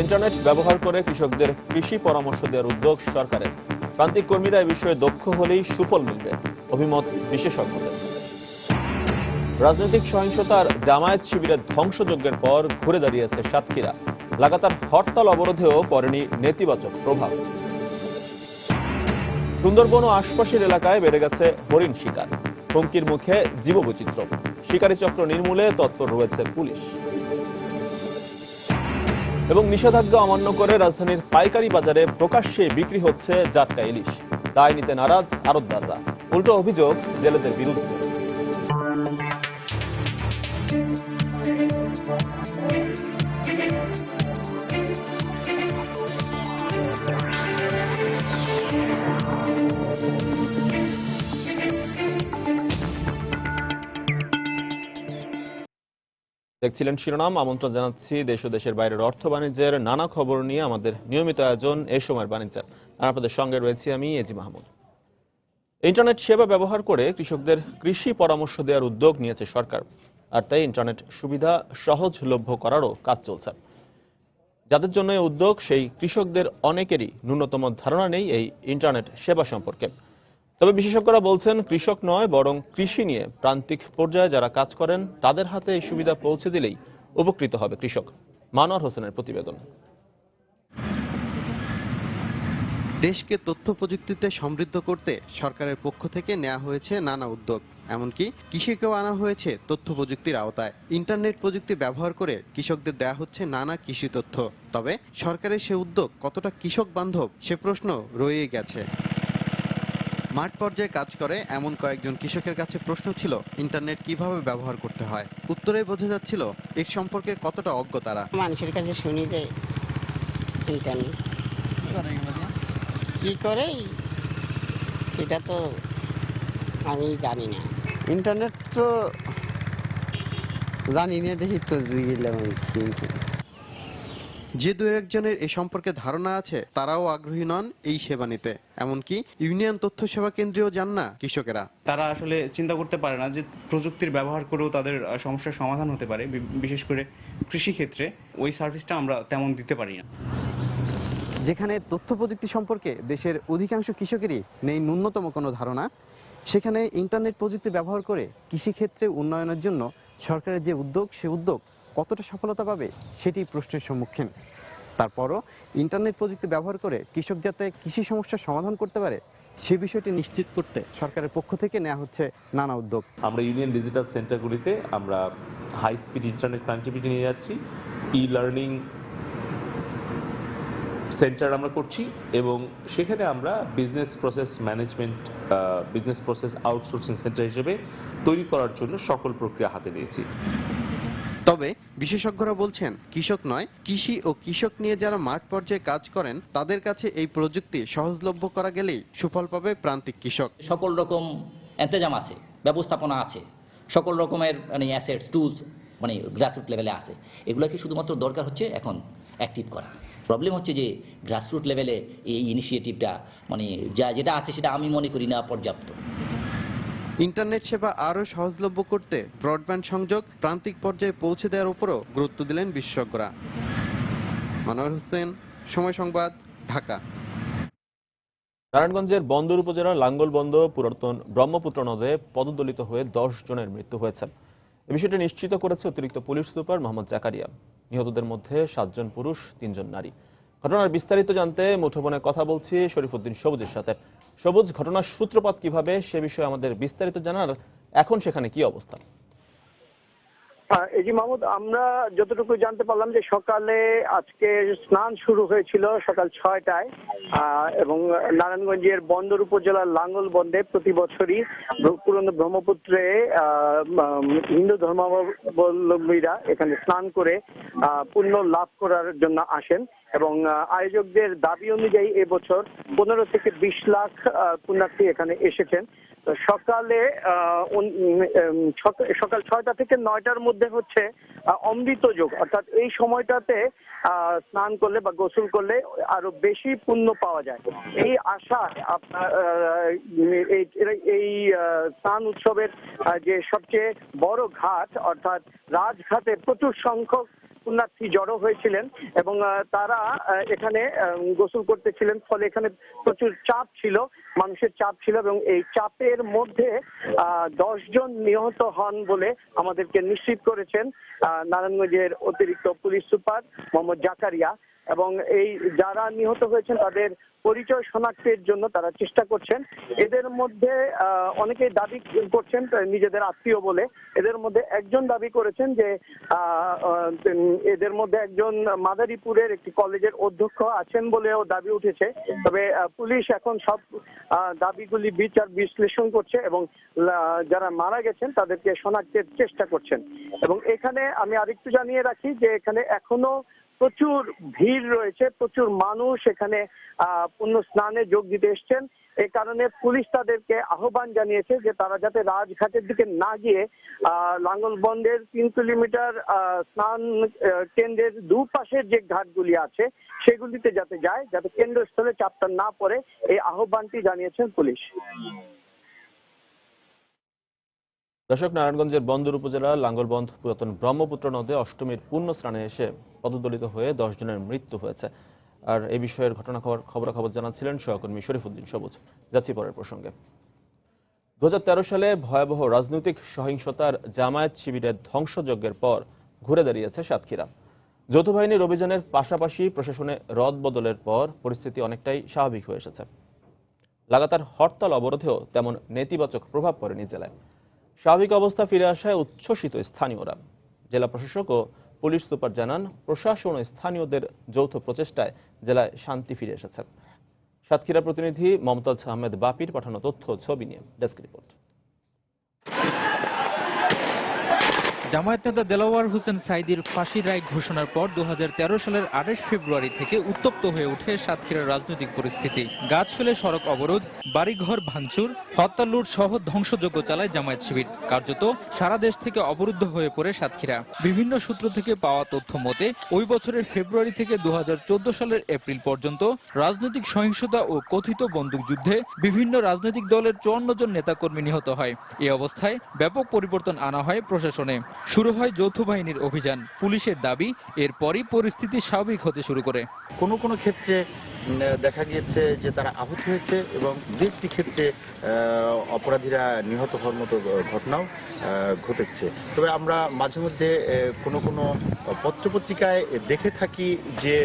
Internet ব্যবহার করে কৃষকদের কৃষি পরামর্শ দেওয়ার উদ্যোগ সরকারের। প্রান্তিক কর্মীরা এই বিষয়ে দক্ষ হলেই সুফল মিলবে, অভিমত বিশেষজ্ঞদের। রাজনৈতিক সহিংসতার জামায়াত শিবিরের ধ্বংসযজ্ঞের পর ঘুরে দাঁড়িয়েছে সাতক্ষীরা। লাগাতার হরতাল অবরোধেও পড়েনি নেতিবাচক প্রভাব। সুন্দরবন ও আশপাশের এলাকায় বেড়ে গেছে হরিণ শিকার, হুমকির মুখে জীববৈচিত্র্য। শিকারী চক্র নির্মূলে তৎপর রয়েছে পুলিশ। এবং নিষেধাজ্ঞা অমান্য করে রাজধানীর পাইকারি বাজারে প্রকাশ্যে বিক্রি হচ্ছে জাটকা ইলিশ। দায় নিতে নারাজ আড়তদাররা, উল্টো অভিযোগ জেলেদের বিরুদ্ধে। দেখছিলেন শিরোনাম। আমন্ত্রণ জানাচ্ছি দেশ ও দেশের বাইরের অর্থ বাণিজ্যের নানা খবর নিয়ে আমাদের নিয়মিত আয়োজন এ সময়ের বাণিজ্য। আর আপনাদের সঙ্গে রয়েছি আমি এজি মাহমুদ। ইন্টারনেট সেবা ব্যবহার করে কৃষকদের কৃষি পরামর্শ দেওয়ার উদ্যোগ নিয়েছে সরকার, আর তাই ইন্টারনেট সুবিধা সহজলভ্য করারও কাজ চলছে। যাদের জন্য এই উদ্যোগ, সেই কৃষকদের অনেকেরই ন্যূনতম ধারণা নেই এই ইন্টারনেট সেবা সম্পর্কে। তবে বিশেষজ্ঞরা বলছেন, কৃষক নয় বরং কৃষি নিয়ে প্রান্তিক পর্যায়ে যারা কাজ করেন তাদের হাতে এই সুবিধা পৌঁছে দিলেই উপকৃত হবে কৃষক। মানোয়ার হোসেনের প্রতিবেদন। দেশকে তথ্য প্রযুক্তিতে সমৃদ্ধ করতে সরকারের পক্ষ থেকে নেওয়া হয়েছে নানা উদ্যোগ, এমনকি কৃষিকেও আনা হয়েছে তথ্য প্রযুক্তির আওতায়। ইন্টারনেট প্রযুক্তি ব্যবহার করে কৃষকদের দেয়া হচ্ছে নানা কৃষি তথ্য। তবে সরকারের সে উদ্যোগ কতটা কৃষক বান্ধব সে প্রশ্ন রয়েই গেছে। মাঠ পর্যায়ে কাজ করে এমন কয়েকজন কৃষকের কাছে প্রশ্ন ছিল ইন্টারনেট কিভাবে ব্যবহার করতে হয়। উত্তরে বোঝা যাচ্ছিল এর সম্পর্কে কতটা অজ্ঞ তারা। মানুষের কাছে শুনি যে ইন্টারনেট কি করে এটা তো আমি জানি না। ইন্টারনেট তো জানি না, দেখি তো যে দু একজনের এ সম্পর্কে ধারণা আছে তারাও আগ্রহী নন এই সেবা নিতে। এমনকি ইউনিয়ন তথ্য সেবা কেন্দ্রেও যান না কৃষকেরা। তারা আসলে চিন্তা করতে পারে না যে প্রযুক্তির ব্যবহার করেও তাদের সমস্যার সমাধান হতে পারে। বিশেষ করে কৃষি ক্ষেত্রে ওই সার্ভিসটা আমরা তেমন দিতে পারি না। যেখানে তথ্য প্রযুক্তি সম্পর্কে দেশের অধিকাংশ কৃষকেরই নেই ন্যূনতম কোনো ধারণা, সেখানে ইন্টারনেট প্রযুক্তি ব্যবহার করে কৃষিক্ষেত্রে উন্নয়নের জন্য সরকারের যে উদ্যোগ, সে উদ্যোগ কতটা সফলতা পাবে সেটি প্রশ্নের সম্মুখীন। তারপরও ইন্টারনেট প্রযুক্তি ব্যবহার করে কৃষক যাতে কৃষি সমস্যার সমাধান করতে পারে সে বিষয়টি নিশ্চিত করতে সরকারের পক্ষ থেকে নেওয়া হচ্ছে নানা উদ্যোগ। আমরা ইউনিয়ন ডিজিটাল সেন্টারগুলিতে আমরা হাই স্পিড ইন্টারনেট কানেক্টিভিটি নিয়ে যাচ্ছি, ই লার্নিং সেন্টার আমরা করছি, এবং সেখানে আমরা business process management, business process outsourcing centre হিসেবে তৈরি করার জন্য সকল প্রক্রিয়া হাতে নিয়েছি। তবে বিশেষজ্ঞরা বলছেন, কৃষক নয় কৃষি ও কৃষক নিয়ে যারা মাঠ পর্যায়ে কাজ করেন তাদের কাছে এই প্রযুক্তি সহজলভ্য করা গেলেই সুফল পাবে প্রান্তিক কৃষক। সকল রকম এন্তেজাম আছে, ব্যবস্থাপনা আছে, সকল রকমের অ্যাসেটস টুলস গ্রাসরুট লেভেলে আছে। এগুলোকে শুধুমাত্র দরকার হচ্ছে এখন অ্যাক্টিভ করা। প্রবলেম হচ্ছে যে গ্রাসরুট লেভেলে এই ইনিশিয়েটিভটা যেটা আছে সেটা আমি মনে করি না পর্যাপ্ত। ইন্টারনেট সেবা আরও সহজলভ্য করতে ব্রডব্যান্ড সংযোগ প্রান্তিক পর্যায়ে পৌঁছে দেওয়ার উপরও গুরুত্ব দিলেন বিশেষজ্ঞরা। মানোয়ার হোসেন, সময় সংবাদ, ঢাকা। নারায়ণগঞ্জের বন্দর উপজেলার লাঙ্গলবন্দ পুরাতন ব্রহ্মপুত্র নদে পদদলিত হয়ে 10 জনের মৃত্যু হয়েছে। এ বিষয়টি নিশ্চিত করেছে অতিরিক্ত পুলিশ সুপার মোহাম্মদ জাকারিয়া। নিহতদের মধ্যে 7 জন পুরুষ, 3 জন নারী। ঘটনার বিস্তারিত জানতে মুঠোফোনে কথা বলছি শরীফউদ্দিন সবুজের সাথে। সবুজ, ঘটনার সূত্রপাত কিভাবে সে বিষয়ে আমাদের বিস্তারিত জানার, এখন সেখানে কি অবস্থা? এজি মাহমুদ, আমরা যতটুকু জানতে পারলাম যে সকালে আজকে স্নান শুরু হয়েছিল সকাল 6টায়, এবং নারায়ণগঞ্জের বন্দর উপজেলার লাঙ্গলবন্দে প্রতি বছরই পুরনো ব্রহ্মপুত্রে হিন্দু ধর্মাবলম্বীরা এখানে স্নান করে পুণ্য লাভ করার জন্য আসেন, এবং আয়োজকদের দাবি অনুযায়ী এবছর 15 থেকে 20 লাখ পুণ্যার্থী এখানে এসেছেন। সকালে সকাল 6টা থেকে 9টার মধ্যে হচ্ছে অমৃত যোগ, অর্থাৎ এই সময়টাতে স্নান করলে বা গোসল করলে আরো বেশি পুণ্য পাওয়া যায়। এই আশায় আপনার এই স্নান উৎসবের যে সবচেয়ে বড় ঘাট অর্থাৎ রাজঘাটে প্রচুর সংখ্যক পুণ্যার্থী জড়ো হয়েছিলেন এবং তারা এখানে গোসল করতেছিলেন, ফলে এখানে প্রচুর চাপ ছিল, মানুষের চাপ ছিল এবং এই চাপের মধ্যে 10 জন নিহত হন বলে আমাদেরকে নিশ্চিত করেছেন নারায়ণগঞ্জের অতিরিক্ত পুলিশ সুপার মোহাম্মদ জাকারিয়া। এবং এই যারা নিহত হয়েছেন তাদের পরিচয় শনাক্তের জন্য তারা চেষ্টা করছেন। এদের মধ্যে অনেকেই দাবি করছেন নিজেদের আত্মীয় বলে। এদের মধ্যে একজন দাবি করেছেন যে এদের মধ্যে একজন মাদারীপুরের একটি কলেজের অধ্যক্ষ আছেন বলেও দাবি উঠেছে। তবে পুলিশ এখন সব দাবিগুলি বিচার বিশ্লেষণ করছে এবং যারা মারা গেছেন তাদেরকে শনাক্তের চেষ্টা করছেন। এবং এখানে আমি আরেকটু জানিয়ে রাখি যে এখানে এখনো প্রচুর ভিড় রয়েছে, প্রচুর মানুষ এখানে পুণ্য স্নানে যোগ দিতে এসছেন। এই কারণে পুলিশ তাদেরকে আহ্বান জানিয়েছে যে তারা যাতে রাজঘাটের দিকে না গিয়ে লাঙ্গলবন্দের 3 কিলোমিটার স্নান কেন্দ্রের দুপাশের যে ঘাটগুলি আছে সেগুলিতে যাতে যায়, যাতে কেন্দ্রস্থলে চাপটা না পড়ে, এই আহ্বানটি জানিয়েছেন পুলিশ। দর্শক, নারায়ণগঞ্জের বন্দর উপজেলা লাঙ্গলবন্দ পুরাতন ব্রহ্মপুত্র নদে অষ্টমীর পুণ্য স্নানে এসে পদদলিত হয়ে 10 জনের মৃত্যু হয়েছে। আর এই বিষয়ের খবরাখবর জানাচ্ছিলেন সহকর্মী শরীফুদ্দিন সবুজ। যাচ্ছি পরের প্রসঙ্গে। 2013 সালে ভয়াবহ রাজনৈতিক সহিংসতার জামায়াত শিবিরের ধ্বংসযজ্ঞের পর ঘুরে দাঁড়িয়েছে সাতক্ষীরা। যৌথ বাহিনীর অভিযানের পাশাপাশি প্রশাসনে রদবদলের পর পরিস্থিতি অনেকটাই স্বাভাবিক হয়ে এসেছে। লাগাতার হরতাল অবরোধেও তেমন নেতিবাচক প্রভাব পড়েনি জেলায়। স্বাভাবিক অবস্থা ফিরে আসায় উচ্ছ্বসিত স্থানীয়রা। জেলা প্রশাসক ও পুলিশ সুপার জানান, প্রশাসন ও স্থানীয়দের যৌথ প্রচেষ্টায় জেলায় শান্তি ফিরে এসেছে। সাতক্ষীরা প্রতিনিধি মমতাজ আহমেদ বাপির পাঠানো তথ্য ছবি নিয়ে ডেস্ক রিপোর্ট। জামায়াত নেতা দেলাওয়ার হোসেন সাইদির ফাঁসির রায় ঘোষণার পর 2013 সালের 28 ফেব্রুয়ারি থেকে উত্তপ্ত হয়ে ওঠে সাতক্ষীরার রাজনৈতিক পরিস্থিতি। গাছ ফেলে সড়ক অবরোধ, বাড়িঘর ভাঙচুর, হত্যা লুট সহ ধ্বংসযজ্ঞ চালায় জামায়াত শিবির। কার্যত সারা দেশ থেকে অবরুদ্ধ হয়ে পড়ে সাতক্ষীরা। বিভিন্ন সূত্র থেকে পাওয়া তথ্য মতে ওই বছরের ফেব্রুয়ারি থেকে 2014 সালের এপ্রিল পর্যন্ত রাজনৈতিক সহিংসতা ও কথিত বন্দুকযুদ্ধে বিভিন্ন রাজনৈতিক দলের 54 জন নেতাকর্মী নিহত হয়। এই অবস্থায় ব্যাপক পরিবর্তন আনা হয় প্রশাসনে। শুরু হয় যৌথ বাহিনীর অভিযান। পুলিশের দাবি, এরপরই পরিস্থিতি স্বাভাবিক হতে শুরু করে। কোনো কোনো ক্ষেত্রে দেখা গিয়েছে যে তারা আহত হয়েছে এবং দু একটি ক্ষেত্রে অপরাধীরা নিহত হওয়ার মতো ঘটনাও ঘটেছে। তবে আমরা মাঝে মধ্যে কোনো কোনো পত্রপত্রিকায় দেখে থাকি যে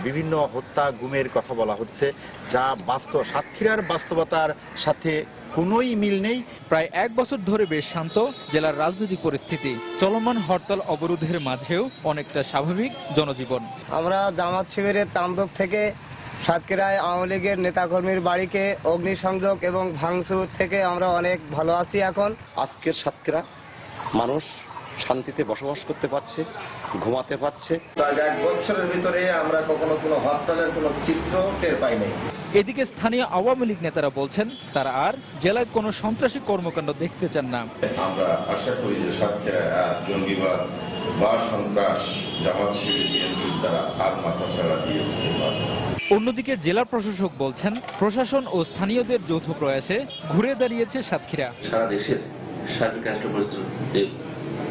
বিভিন্ন হত্যা গুমের কথা বলা হচ্ছে, যা বাস্তব সাতক্ষীরার বাস্তবতার সাথে কোনোই মিল নেই। প্রায় 1 বছর ধরে বেশ শান্ত জেলার রাজনৈতিক পরিস্থিতি। চলমান হরতাল অবরোধের মাঝেও অনেকটা স্বাভাবিক জনজীবন। আমরা জামাত শিবিরের তাণ্ডব থেকে সাতক্ষীরায় আওয়ামী লীগের নেতাকর্মীর বাড়িকে অগ্নিসংযোগ এবং ভাঙচুর থেকে আমরা অনেক ভালো আছি। এখন আজকের সাতক্ষীরা মানুষ শান্তিতে বসবাস করতে পারছে, ঘুমাতে পারছে। 1 বছরের ভিতরে আমরা কখনো কোনো হরতালের কোনো চিত্র টের পাই নাই। এদিকে স্থানীয় আওয়ামী লীগ নেতারা বলছেন, তারা আর জেলায় কোনো সন্ত্রাসী কর্মকাণ্ড দেখতে চান না। আমরা আশা করি যে সাতক্ষীরা জঙ্গিবাদ বা সন্ত্রাস জামাত শিবির বিএনপির দ্বারা আর মাথা ছাড়া দিয়ে উঠতে পারবে। অন্যদিকে জেলা প্রশাসক বলছেন, প্রশাসন ও স্থানীয়দের যৌথ প্রয়াসে ঘুরে দাঁড়িয়েছে সাতক্ষীরা। সারা দেশের সার্বিক রাষ্ট্র পরিস্থিতি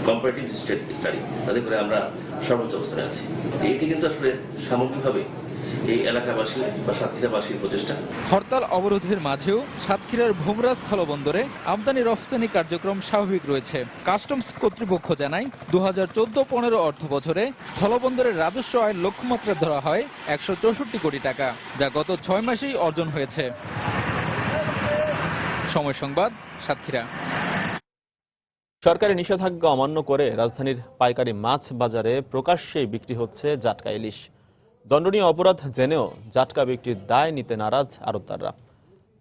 কম্পারেটিভ স্টাডি তাদের করে আমরা সর্বোচ্চ অবস্থানে আছি। এটি কিন্তু আসলে সামগ্রিকভাবে এই এলাকাবাসী বা সাতক্ষীরাবাসীর প্রচেষ্টা। হরতাল অবরোধের মাঝেও সাতক্ষীরার ভোমরা স্থলবন্দরে আমদানি রফতানি কার্যক্রম স্বাভাবিক রয়েছে। কাস্টমস কর্তৃপক্ষ জানায়, 2014-15 অর্থ বছরে স্থলবন্দরের রাজস্ব আয়ের লক্ষ্যমাত্রা ধরা হয় 164 কোটি টাকা, যা গত 6 মাসেই অর্জন হয়েছে। সময় সংবাদ, সাতক্ষীরা। সরকারি নিষেধাজ্ঞা অমান্য করে রাজধানীর পাইকারি মাছ বাজারে প্রকাশ্যেই বিক্রি হচ্ছে জাটকা ইলিশ। দণ্ডনীয় অপরাধ জেনেও জাটকা বিক্রির দায় নিতে নারাজ আড়তদাররা।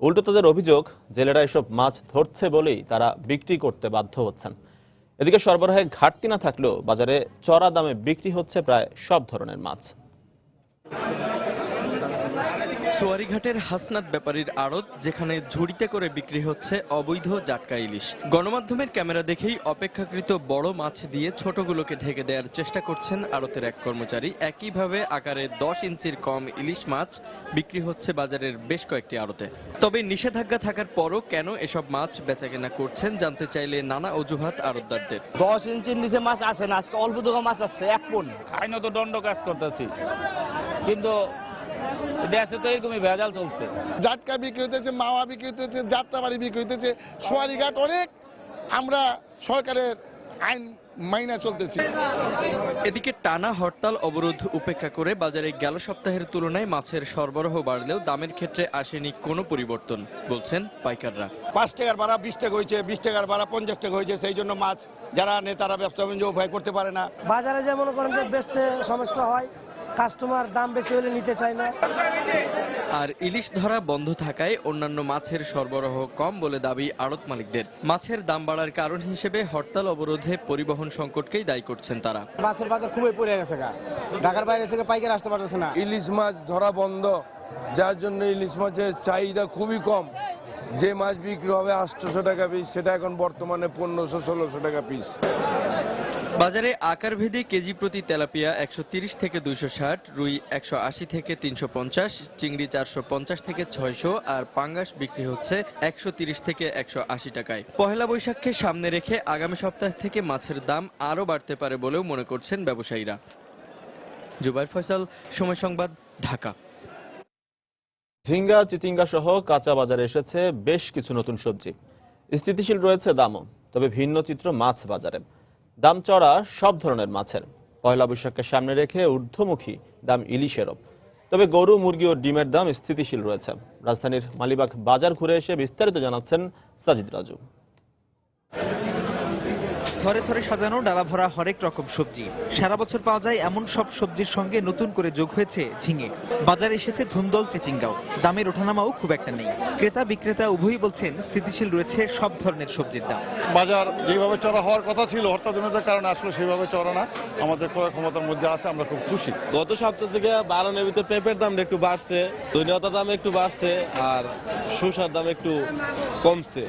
উল্টো তাদের অভিযোগ, জেলেরা এসব মাছ ধরছে বলেই তারা বিক্রি করতে বাধ্য হচ্ছেন। এদিকে সরবরাহে ঘাটতি না থাকলেও বাজারে চড়া দামে বিক্রি হচ্ছে প্রায় সব ধরনের মাছ। সোয়ারিঘাটের হাসনাত ব্যাপারীর আড়ত, যেখানে ঝুড়িতে করে বিক্রি হচ্ছে অবৈধ জাটকা ইলিশ। গণমাধ্যমের ক্যামেরা দেখেই অপেক্ষাকৃত বড় মাছ দিয়ে ছোটগুলোকে ঢেকে দেওয়ার চেষ্টা করছেন আড়তের এক কর্মচারী। একইভাবে আকারে 10 ইঞ্চির কম ইলিশ মাছ বিক্রি হচ্ছে বাজারের বেশ কয়েকটি আড়তে। তবে নিষেধাজ্ঞা থাকার পরও কেন এসব মাছ বেচাকেনা করছেন জানতে চাইলে নানা অজুহাত আড়তদারদের। 10 ইঞ্চির নিচে মাছ আসে না, আজকে অল্প দুটো মাছ আসছে, 1 পণ। আইনত দণ্ড কাজ করতেছি, কিন্তু দেশে তো এরকমই ভেজাল চলছে। জাটকা বিক্রি হইতেছে, মাওয়া বিক্রি হইতেছে, যাত্রাবাড়ি বিক্রি হইতেছে, সোয়ারিঘাট অনেক আমরা সরকারের আইন মাইনা চলতেছি। এদিকে টানা হরতাল অবরোধ উপেক্ষা করে বাজারে গেল সপ্তাহের তুলনায় মাছের সরবরাহ বাড়লেও দামের ক্ষেত্রে আসেনি কোনো পরিবর্তন, বলছেন পাইকাররা। 5 টাকার ভাড়া 20 টাকা হয়েছে, 20 টাকার ভাড়া 50 টাকা হয়েছে। সেই জন্য মাছ যারা নেতারা ব্যবসা বাণিজ্য উপায় করতে পারে না। বাজারে যে মনে করেন যে বেচতে সমস্যা হয়, কাস্টমার দাম বেশি হলে নিতে চায় না। আর ইলিশ ধরা বন্ধ থাকায় অন্যান্য মাছের সরবরাহ কম বলে দাবি আড়ত মালিকদের। মাছের দাম বাড়ার কারণ হিসেবে হরতাল অবরোধে পরিবহন সংকটকেই দায়ী করছেন তারা। মাছের বাজার খুবই পড়ে গেছে, ঢাকার বাইরে থেকে পাইকার আসতে পারতেছে না। ইলিশ মাছ ধরা বন্ধ, যার জন্য ইলিশ মাছের চাহিদা খুবই কম। যে মাছ বিক্রি হবে 800 টাকা পিস, সেটা এখন বর্তমানে 1500-1600 টাকা পিস। বাজারে আকারভেদে কেজি প্রতি তেলাপিয়া 130 থেকে 260, রুই 180 থেকে 350, চিংড়ি 450 থেকে 600 আর পাঙ্গাস বিক্রি হচ্ছে 130 থেকে 180 টাকায়। পহেলা বৈশাখকে সামনে রেখে আগামী সপ্তাহ থেকে মাছের দাম আরও বাড়তে পারে বলেও মনে করছেন ব্যবসায়ীরা। জুবাইর ফয়সাল, সময় সংবাদ, ঢাকা। ঝিঙ্গা, চিচিঙ্গা সহ কাঁচা বাজারে এসেছে বেশ কিছু নতুন সবজি। স্থিতিশীল রয়েছে দামও, তবে ভিন্ন চিত্র মাছ বাজারে। দাম চড়া সব ধরনের মাছের। পয়লা বৈশাখকে সামনে রেখে ঊর্ধ্বমুখী দাম ইলিশেরও। তবে গরু, মুরগি ও ডিমের দাম স্থিতিশীল রয়েছে। রাজধানীর মালিবাগ বাজার ঘুরে এসে বিস্তারিত জানাচ্ছেন সাজিদ রাজু। থরে থরে সাজানো ডালা ভরা হরেক রকম সবজি। সারা বছর পাওয়া যায় এমন সব সবজির সঙ্গে নতুন করে যোগ হয়েছে ঝিঙে। বাজারে এসেছে ধুন্দল, চিচিঙ্গাও। দামের ওঠানামাও খুব একটা নেই। ক্রেতা বিক্রেতা উভয়ই বলছেন স্থিতিশীল রয়েছে সব ধরনের সবজির দাম। বাজার যেভাবে চড়া হওয়ার কথা ছিল হরতালজনিত কারণে আসলে সেভাবে চড়া না, আমাদের ক্রয় ক্ষমতার মধ্যে আছে, আমরা খুব খুশি। গত সপ্তাহ থেকে বাড়ানোর ভিতরে পেঁপের দাম একটু বাড়ছে, ধনিয়ার দাম একটু বাড়ছে, আর শসার দাম একটু কমছে।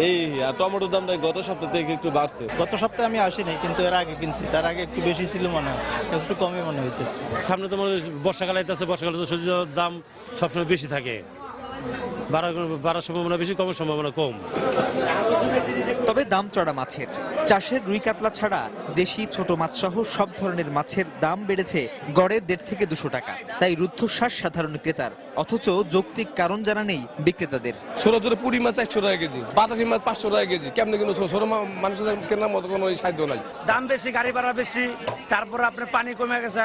এই আর টমেটোর দামটা গত সপ্তাহ থেকে একটু বাড়ছে। গত সপ্তাহে আমি আসিনি, কিন্তু এর আগে কিনছি, তার আগে একটু বেশি ছিল মনে হয়, একটু কমই মনে হইতেছে। সামনে তো বর্ষাকাল আইতেছে, বর্ষাকালে তো সবজির দাম সবসময় বেশি থাকে, বাড়ার সম্ভাবনা বেশি, কমের সম্ভাবনা কম। তবে দাম চড়া মাছের। চাষের রুই কাতলা ছাড়া দেশি ছোট মাছ সহ সব ধরনের মাছের দাম বেড়েছে গড়ে 150 থেকে 200 টাকা। তাই রুদ্ধশ্বাস সাধারণ ক্রেতার, অথচ যৌক্তিক কারণ জানা নেই বিক্রেতাদের। ছোট ছোট পুঁটি মাছ 100 টাকা কেজি, বাতাসি মাছ 500 টাকা কেজি। কেমনে কিন্তু ছোট মানুষের কেনার মতো কোনো সাধ্য নাই। দাম বেশি, গাড়ি ভাড়া বেশি, তারপরে আপনার পানি কমে গেছে।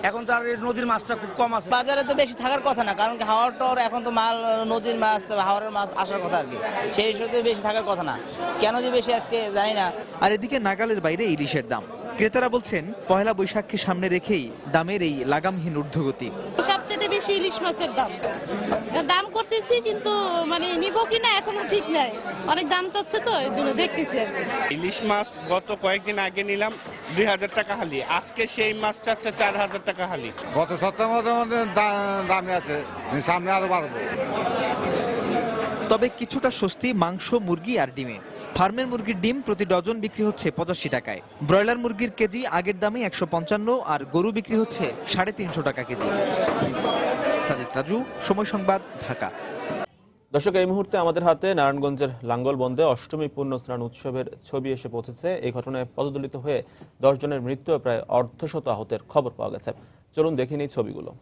এখন তো আর নদীর মাছটা খুব কম আছে। বাজারে তো বেশি থাকার কথা না, কারণ হাওয়ার টর এখন তো মাল নদীর মাছ, হাওয়ারের মাছ আসার কথা আর কি, সেই হিসেবে বেশি থাকার কথা না। কেন যে বেশি আজকে জানি না। আর এদিকে নাগালের বাইরে ইলিশের দাম। ক্রেতারা বলছেন পয়লা বৈশাখকে সামনে রেখেই দামের এই লাগামহীন ঊর্ধ্বগতি। সবচেয়ে বেশি ইলিশ মাছের দাম করতেছি, কিন্তু মানে নিব কিনা এখনো ঠিক নাই। অনেক দাম চাচ্ছে তো, এই জন্য দেখতেছি। ইলিশ মাছ গত কয়েকদিন আগে নিলাম 2000 টাকা হালি, আজকে সেই মাছ চাচ্ছে 4000 টাকা হালি। গত সপ্তাহের মধ্যে দামে আছে, সামনে আরো বাড়বে। তবে কিছুটা স্বস্তি মাংস, মুরগি আর ডিমে। ফার্মের মুরগির ডিম প্রতি ডজন বিক্রি হচ্ছে 85 টাকায়। ব্রয়লার মুরগির কেজি আগের দামে 155, আর গরু বিক্রি হচ্ছে 350 টাকা কেজি। সাজিদ রাজু, সময় সংবাদ, ঢাকা। দর্শক, এই মুহূর্তে আমাদের হাতে নারায়ণগঞ্জের লাঙ্গলবন্দে অষ্টমী পুণ্য স্নান উৎসবের ছবি এসে পৌঁছেছে। এই ঘটনায় পদদলিত হয়ে 10 জনের মৃত্যু ও প্রায় অর্ধশত আহতের খবর পাওয়া গেছে। চলুন দেখে নিই ছবিগুলো।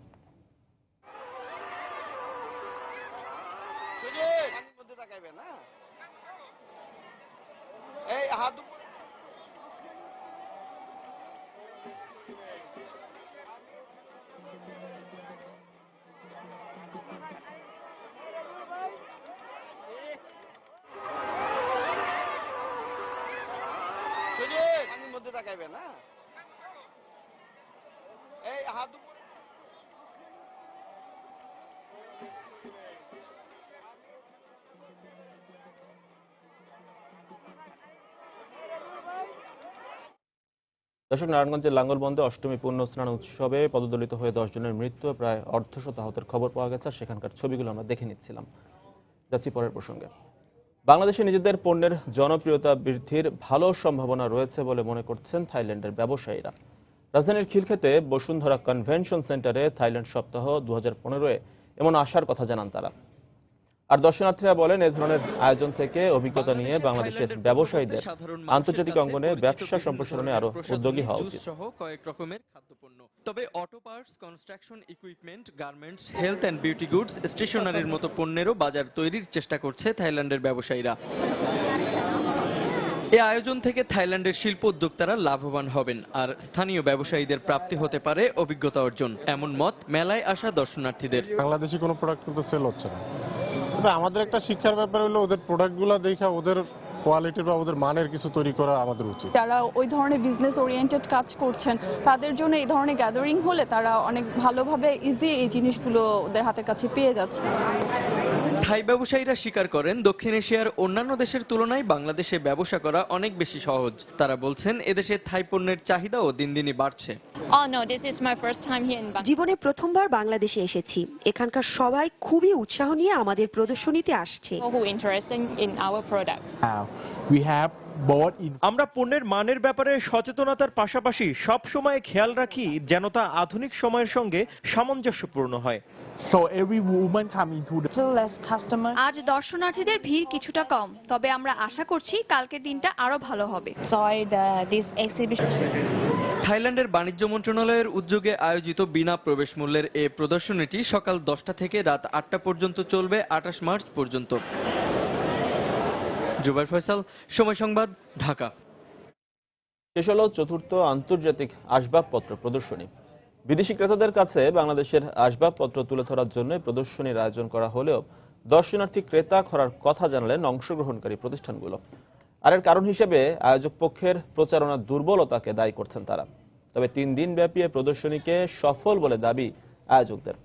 দর্শক, নারায়ণগঞ্জের লাঙ্গলবন্দে অষ্টমী পূর্ণ স্নান উৎসবে পদদলিত হয়ে 10 জনের মৃত্যু, প্রায় অর্ধশত আহতের খবর পাওয়া গেছে। সেখানকার ছবিগুলো আমরা দেখে নিচ্ছিলাম। যাচ্ছি পরের প্রসঙ্গে। বাংলাদেশে নিজেদের পণ্যের জনপ্রিয়তা বৃদ্ধির ভালো সম্ভাবনা রয়েছে বলে মনে করছেন থাইল্যান্ডের ব্যবসায়ীরা। রাজধানীর খিলক্ষেতে বসুন্ধরা কনভেনশন সেন্টারে থাইল্যান্ড সপ্তাহ 2015-এ এমন আশার কথা জানান তারা। আর দর্শনার্থীরা বলেন, এ ধরনের আয়োজন থেকে অভিজ্ঞতা নিয়ে বাংলাদেশের ব্যবসায়ীদের আন্তর্জাতিক অঙ্গনে ব্যবসা সম্প্রসারণে আরো উদ্যোগী হওয়া উচিত। সহ কয়েক রকমের খাদ্যপণ্য, তবে auto parts, construction equipment, garments, health and beauty goods, স্টেশনারির মতো পণ্যেরও বাজার তৈরির চেষ্টা করছে থাইল্যান্ডের ব্যবসায়ীরা। এই আয়োজন থেকে থাইল্যান্ডের শিল্প উদ্যোক্তারা লাভবান হবেন, আর স্থানীয় ব্যবসায়ীদের প্রাপ্তি হতে পারে অভিজ্ঞতা অর্জন, এমন মত মেলায় আসা দর্শনার্থীদের। বাংলাদেশি কোনো প্রোডাক্ট কিন্তু সেল হচ্ছে না, তবে আমাদের একটা শিক্ষার ব্যাপার হলো ওদের প্রোডাক্টগুলো দেখা ওদের কোয়ালিটির বা ওদের মানের কিছু তৈরি করা আমাদের উচিত। যারা ওই ধরনের বিজনেস ওরিয়েন্টেড কাজ করছেন তাদের জন্য এই ধরনের গ্যাদারিং হলে তারা অনেক ভালোভাবে ইজি এই জিনিসগুলো ওদের হাতের কাছে পেয়ে যাচ্ছে। থাই ব্যবসায়ীরা স্বীকার করেন, দক্ষিণ এশিয়ার অন্যান্য দেশের তুলনায় বাংলাদেশে ব্যবসা করা অনেক বেশি সহজ। তারা বলছেন, এদেশে থাই পণ্যের চাহিদাও দিন দিনই বাড়ছে। জীবনে প্রথমবার বাংলাদেশে এসেছি। এখানকার সবাই খুবই উৎসাহ নিয়ে আমাদের প্রদর্শনীতে আসছে। আমরা পণ্যের মানের ব্যাপারে সচেতনতার পাশাপাশি সব সময় খেয়াল রাখি যেন তা আধুনিক সময়ের সঙ্গে সামঞ্জস্যপূর্ণ হয়। আজ দর্শনার্থীদের ভিড় কিছুটা কম, তবে আমরা আশা করছি কালকের দিনটা আরো ভালো হবে। থাইল্যান্ডের বাণিজ্য মন্ত্রণালয়ের উদ্যোগে আয়োজিত বিনা প্রবেশ মূল্যের এই প্রদর্শনীটি সকাল 10টা থেকে রাত 8টা পর্যন্ত চলবে, 28 মার্চ পর্যন্ত। জুবাইর ফয়সাল, সময় সংবাদ, ঢাকা। শেষ হলো চতুর্থ আন্তর্জাতিক আসবাবপত্র প্রদর্শনী। বিদেশি ক্রেতাদের কাছে বাংলাদেশের আসবাবপত্র তুলে ধরার জন্য প্রদর্শনীর আয়োজন করা হলেও দর্শনার্থী ক্রেতা করার কথা জানালেন অংশগ্রহণকারী প্রতিষ্ঠানগুলো। আর এর কারণ হিসেবে আয়োজক পক্ষের প্রচারণার দুর্বলতাকে দায়ী করছেন তারা। তবে 3 দিন ব্যাপী প্রদর্শনীকে সফল বলে দাবি আয়োজকদের।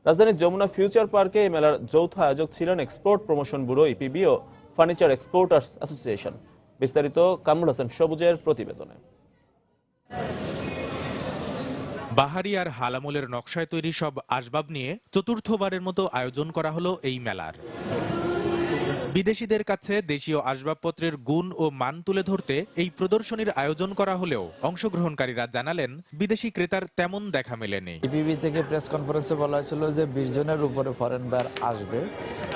রাজধানীর যমুনা ফিউচার পার্কে এই মেলার যৌথ আয়োজক ছিলেন এক্সপোর্ট প্রমোশন ব্যুরো ইপিবি ও ফার্নিচার এক্সপোর্টার্স অ্যাসোসিয়েশন। বিস্তারিত কামরুল হাসান সবুজের প্রতিবেদনে। বাহারি আর হালামলের নকশায় তৈরি সব আসবাব নিয়ে চতুর্থবারের মতো আয়োজন করা হলো এই মেলার। বিদেশিদের কাছে দেশীয় আসবাবপত্রের গুণ ও মান তুলে ধরতে এই প্রদর্শনীর আয়োজন করা হলেও অংশগ্রহণকারীরা জানালেন, বিদেশি ক্রেতার তেমন দেখা মেলেনি। ইপিবি থেকে প্রেস কনফারেন্সে বলা হয়েছিল যে 20 জনের উপরে ফরেন বায়ার আসবে,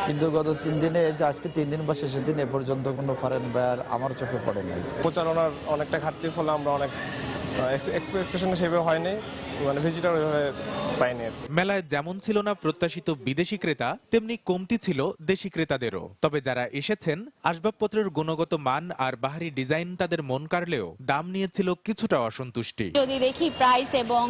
কিন্তু গত 3 দিনে, যে আজকে 3 দিন বা শেষের দিন, এ পর্যন্ত কোনো ফরেন বায়ার আমার চোখে পড়ে নাই। প্রচারণার অনেকটা ঘাটতির ফলে আমরা অনেক এক্সপেকটেশন সেভাবে হয়নি, মানে ভিজিটর ওইভাবে পাইনি। মেলায় যেমন ছিল না প্রত্যাশিত বিদেশি ক্রেতা, তেমনি কমতি ছিল দেশি ক্রেতাদেরও। তবে যারা এসেছেন, আসবাবপত্রের গুণগত মান আর বাহারি ডিজাইন তাদের মন কাড়লেও দাম নিয়েছিল কিছুটা অসন্তুষ্টি। যদি দেখি প্রাইস এবং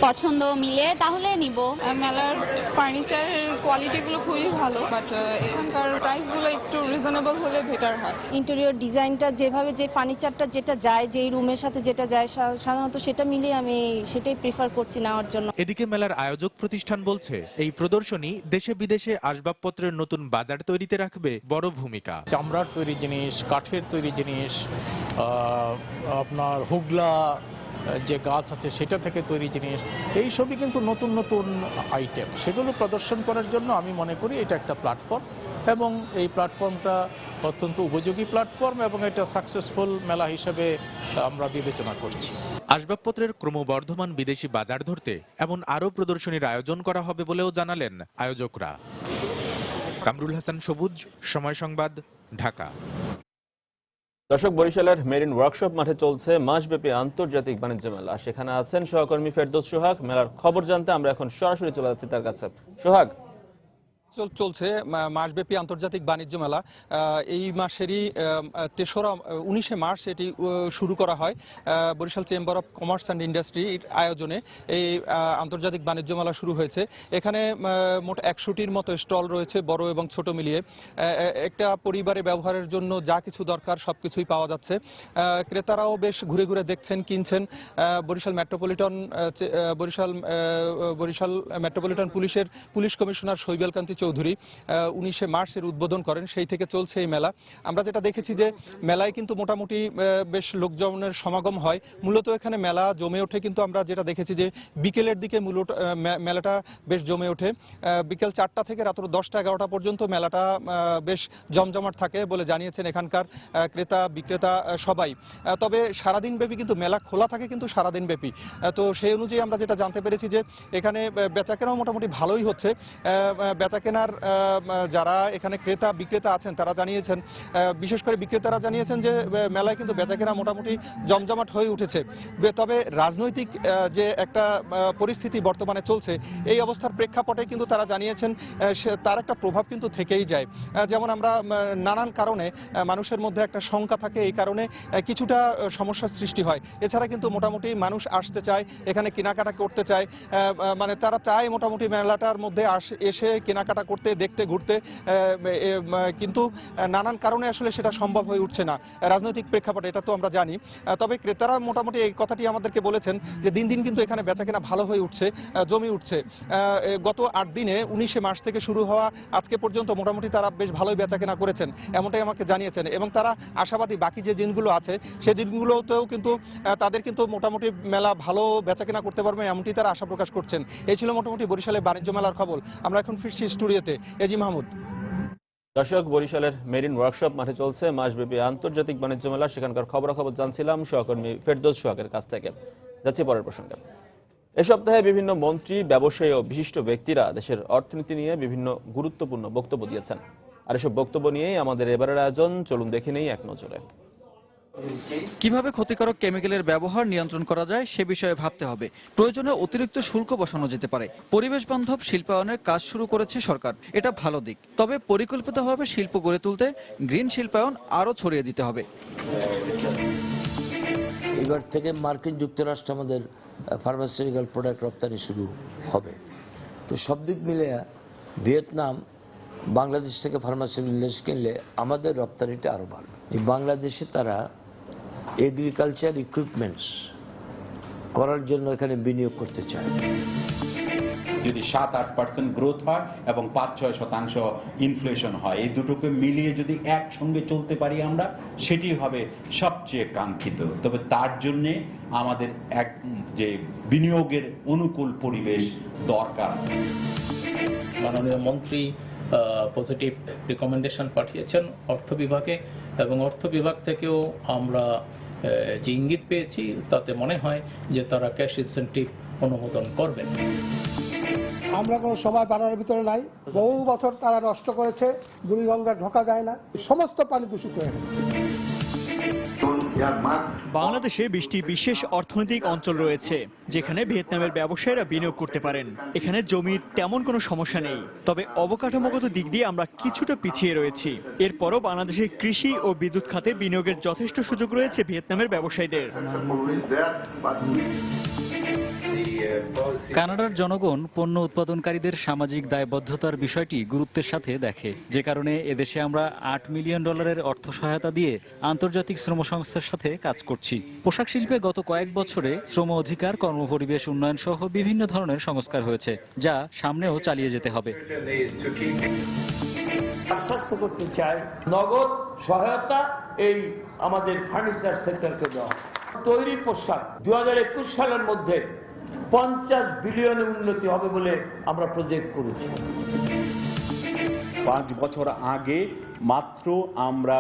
পছন্দ মিলে তাহলে নিব। মেলার ফার্নিচারের কোয়ালিটিগুলো খুবই ভালো, বাট এখানকার প্রাইসগুলো একটু রিজনেবল হলে বেটার হয়। ইন্টেরিয়র ডিজাইনটা যেভাবে, যে ফার্নিচারটা যেটা যায়, যেই রুমের সাথে যেটা যায়, সাধারণত সেটা মিলে আমি সেটাই প্রেফার করছি নেওয়ার জন্য। এদিকে মেলার আয়োজক প্রতিষ্ঠান বলছে, এই প্রদর্শনী দেশে বিদেশে আসবাবপত্রের নতুন বাজার তৈরিতে রাখবে বড় ভূমিকা। চামড়ার তৈরি জিনিস, কাঠের তৈরি জিনিস, আপনার হুগলা যে গাছ আছে সেটা থেকে তৈরি জিনিস, এই সবই কিন্তু নতুন নতুন আইটেম। সেগুলো প্রদর্শন করার জন্য আমি মনে করি এটা একটা প্ল্যাটফর্ম, এবং এই প্ল্যাটফর্মটা অত্যন্ত উপযোগী প্ল্যাটফর্ম, এবং এটা সাকসেসফুল মেলা হিসেবে আমরা বিবেচনা করছি। আসবাবপত্রের ক্রমবর্ধমান বিদেশি বাজার ধরতে এমন আরও প্রদর্শনীর আয়োজন করা হবে বলেও জানালেন আয়োজকরা। কামরুল হাসান সবুজ, সময় সংবাদ, ঢাকা। দর্শক, বরিশালের মেরিন ওয়ার্কশপ মাঠে চলছে মাসব্যাপী আন্তর্জাতিক বাণিজ্য মেলা। সেখানে আছেন সহকর্মী ফেরদৌস সোহাগ। মেলার খবর জানতে আমরা এখন সরাসরি চলে যাচ্ছি তার কাছে। সোহাগ, চলছে মাসব্যাপী আন্তর্জাতিক বাণিজ্য মেলা। এই মাসেরই 19 মার্চ এটি শুরু করা হয়। Barishal chamber of commerce and ইন্ডাস্ট্রির আয়োজনে এই আন্তর্জাতিক বাণিজ্য মেলা শুরু হয়েছে। এখানে মোট 100টির মতো স্টল রয়েছে, বড় এবং ছোট মিলিয়ে। একটা পরিবারে ব্যবহারের জন্য যা কিছু দরকার সবকিছুই পাওয়া যাচ্ছে। ক্রেতারাও বেশ ঘুরে ঘুরে দেখছেন, কিনছেন। বরিশাল মেট্রোপলিটন পুলিশের পুলিশ কমিশনার শৈবাল কান্তি চৌধুরী 19শে মার্চ এর উদ্বোধন করেন। সেই থেকে চলছে এই মেলা। আমরা যেটা দেখেছি যে মেলায় কিন্তু মোটামুটি বেশ লোকজনের সমাগম হয়। মূলত এখানে মেলা জমে ওঠে, কিন্তু আমরা যেটা দেখেছি যে বিকেলের দিকে মূলত মেলাটা বেশ জমে ওঠে। বিকেল 4টা থেকে রাত্র 10টা 11টা পর্যন্ত মেলাটা বেশ জমজমাট থাকে বলে জানিয়েছেন এখানকার ক্রেতা বিক্রেতা সবাই। তবে সারাদিন ব্যাপী কিন্তু মেলা খোলা থাকে, কিন্তু সারাদিন ব্যাপী। তো সেই অনুযায়ী আমরা যেটা জানতে পেরেছি যে এখানে বেচাকেনাও মোটামুটি ভালোই হচ্ছে। বেচাকেনার যারা এখানে ক্রেতা বিক্রেতা আছেন তারা জানিয়েছেন, বিশেষ করে বিক্রেতারা জানিয়েছেন যে মেলায় কিন্তু বেচাকেনা মোটামুটি জমজমাট হয়ে উঠেছে। তবে রাজনৈতিক যে একটা পরিস্থিতি বর্তমানে চলছে, এই অবস্থার প্রেক্ষাপটে কিন্তু তারা জানিয়েছেন তার একটা প্রভাব কিন্তু থেকেই যায়। যেমন আমরা নানান কারণে মানুষের মধ্যে একটা শঙ্কা থাকে, এই কারণে কিছুটা সমস্যার সৃষ্টি হয়। এছাড়া কিন্তু মোটামুটি মানুষ আসতে চায়, এখানে কেনাকাটা করতে চায়, মানে তারা চায় মোটামুটি মেলাটার মধ্যে এসে কেনাকাটা করতে, দেখতে, ঘুরতে, কিন্তু নানান কারণে আসলে সেটা সম্ভব হয়ে উঠছে না রাজনৈতিক প্রেক্ষাপটে, এটা তো আমরা জানি। তবে ক্রেতারা মোটামুটি এই কথাটি আমাদেরকে বলেছেন যে দিন দিন কিন্তু এখানে বেচাকেনা ভালো হয়ে উঠছে, জমে উঠছে। গত 8 দিনে 19শে মার্চ থেকে শুরু হওয়া আজকে পর্যন্ত মোটামুটি তারা বেশ ভালোই বেচাকেনা করেছেন, এমনটাই আমাকে জানিয়েছেন। এবং তারা আশাবাদী বাকি যে দিনগুলো আছে সেই দিনগুলোতেও কিন্তু তাদের কিন্তু মোটামুটি মেলা ভালো বেচাকেনা করতে পারবে, এমনটি তারা আশা প্রকাশ করছেন। এই ছিল মোটামুটি বরিশালের বাণিজ্য মেলার খবর। আমরা এখন ফিরছি স্টুডিওতে। এজি মাহমুদ। দর্শক, বরিশালের মেরিন ওয়ার্কশপ মাঠে চলছে মাসব্যাপী আন্তর্জাতিক বাণিজ্য মেলা। সেখানকার খবরাখবর জানছিলাম সহকর্মী ফেরদৌস সোহাগের কাছ থেকে। যাচ্ছি পরের প্রসঙ্গে। এ সপ্তাহে বিভিন্ন মন্ত্রী, ব্যবসায়ী ও বিশিষ্ট ব্যক্তিরা দেশের অর্থনীতি নিয়ে বিভিন্ন গুরুত্বপূর্ণ বক্তব্য দিয়েছেন। আর এসব বক্তব্য নিয়েই আমাদের এবারের আয়োজন। চলুন দেখে নেই এক নজরে। কিভাবে ক্ষতিকারক কেমিক্যালের ব্যবহার নিয়ন্ত্রণ করা যায় সে বিষয়ে ভাবতে হবে। প্রয়োজনে অতিরিক্ত শুল্ক বসানো যেতে পারে। পরিবেশ বান্ধব শিল্পায়নের কাজ শুরু করেছে সরকার, এটা ভালো দিক। তবে পরিকল্পিতভাবে শিল্প গড়ে তুলতে গ্রিন শিল্পায়ন আরো ছড়িয়ে দিতে হবে। এবার থেকে মার্কিন যুক্তরাষ্ট্র আমাদের ফার্মাসিউটিক্যাল প্রোডাক্ট রপ্তানি শুরু হবে। তো সব দিক মিলে ভিয়েতনাম বাংলাদেশ থেকে ফার্মাসিউটিক্যাল জিনিস কিনলে আমাদের রপ্তানিটা আরো বাড়বে। বাংলাদেশে তারা এগ্রিকালচার ইকুইপমেন্টস করার জন্য এখানে বিনিয়োগ করতে চায়। যদি 7-8% গ্রোথ হয় এবং 5-6% ইনফ্লেশন হয়, এই দুটোকে মিলিয়ে যদি একসঙ্গে চলতে পারি আমরা, সেটি হবে সবচেয়ে কাঙ্ক্ষিত। তবে তার জন্য আমাদের এক যে বিনিয়োগের অনুকূল পরিবেশ দরকার। মাননীয় মন্ত্রী পজিটিভ রিকমেন্ডেশন পাঠিয়েছেন অর্থ বিভাগে, এবং অর্থ বিভাগ থেকেও আমরা যে ইঙ্গিত পেয়েছি তাতে মনে হয় যে তারা ক্যাশ ইনসেন্টিভ অনুমোদন করবেন। আমরা কোনো সময় বাড়ানোর ভিতরে নাই। বহু বছর তারা নষ্ট করেছে, বুড়িগঙ্গা ঢোকা যায় না, সমস্ত পানি দূষিত হয়ে গেছে। বাংলাদেশে 20টি বিশেষ অর্থনৈতিক অঞ্চল রয়েছে যেখানে ভিয়েতনামের ব্যবসায়ীরা বিনিয়োগ করতে পারেন। এখানে জমির তেমন কোনো সমস্যা নেই, তবে অবকাঠামোগত দিক দিয়ে আমরা কিছুটা পিছিয়ে রয়েছি। এরপরও বাংলাদেশের কৃষি ও বিদ্যুৎ খাতে বিনিয়োগের যথেষ্ট সুযোগ রয়েছে ভিয়েতনামের ব্যবসায়ীদের। কানাডার জনগণ পণ্য উৎপাদনকারীদের সামাজিক দায়বদ্ধতার বিষয়টি গুরুত্বের সাথে দেখে, যে কারণে এদেশে আমরা $8 মিলিয়ন অর্থ সহায়তা দিয়ে আন্তর্জাতিক শ্রম সংস্থার সাথে কাজ করছি। পোশাক শিল্পে গত কয়েক বছরে শ্রম অধিকার, কর্মপরিবেশ উন্নয়ন সহ বিভিন্ন ধরনের সংস্কার হয়েছে, যা সামনেও চালিয়ে যেতে হবে। আশ্বস্ত করতে চাই, নগদ সহায়তা এই আমাদের ফার্নিচার সেক্টরকে দেওয়া। তৈরি পোশাক 2021 সালের মধ্যে 50 বিলিয়নের উন্নতি হবে বলে আমরা প্রজেক্ট করেছি। 5 বছর আগে মাত্র আমরা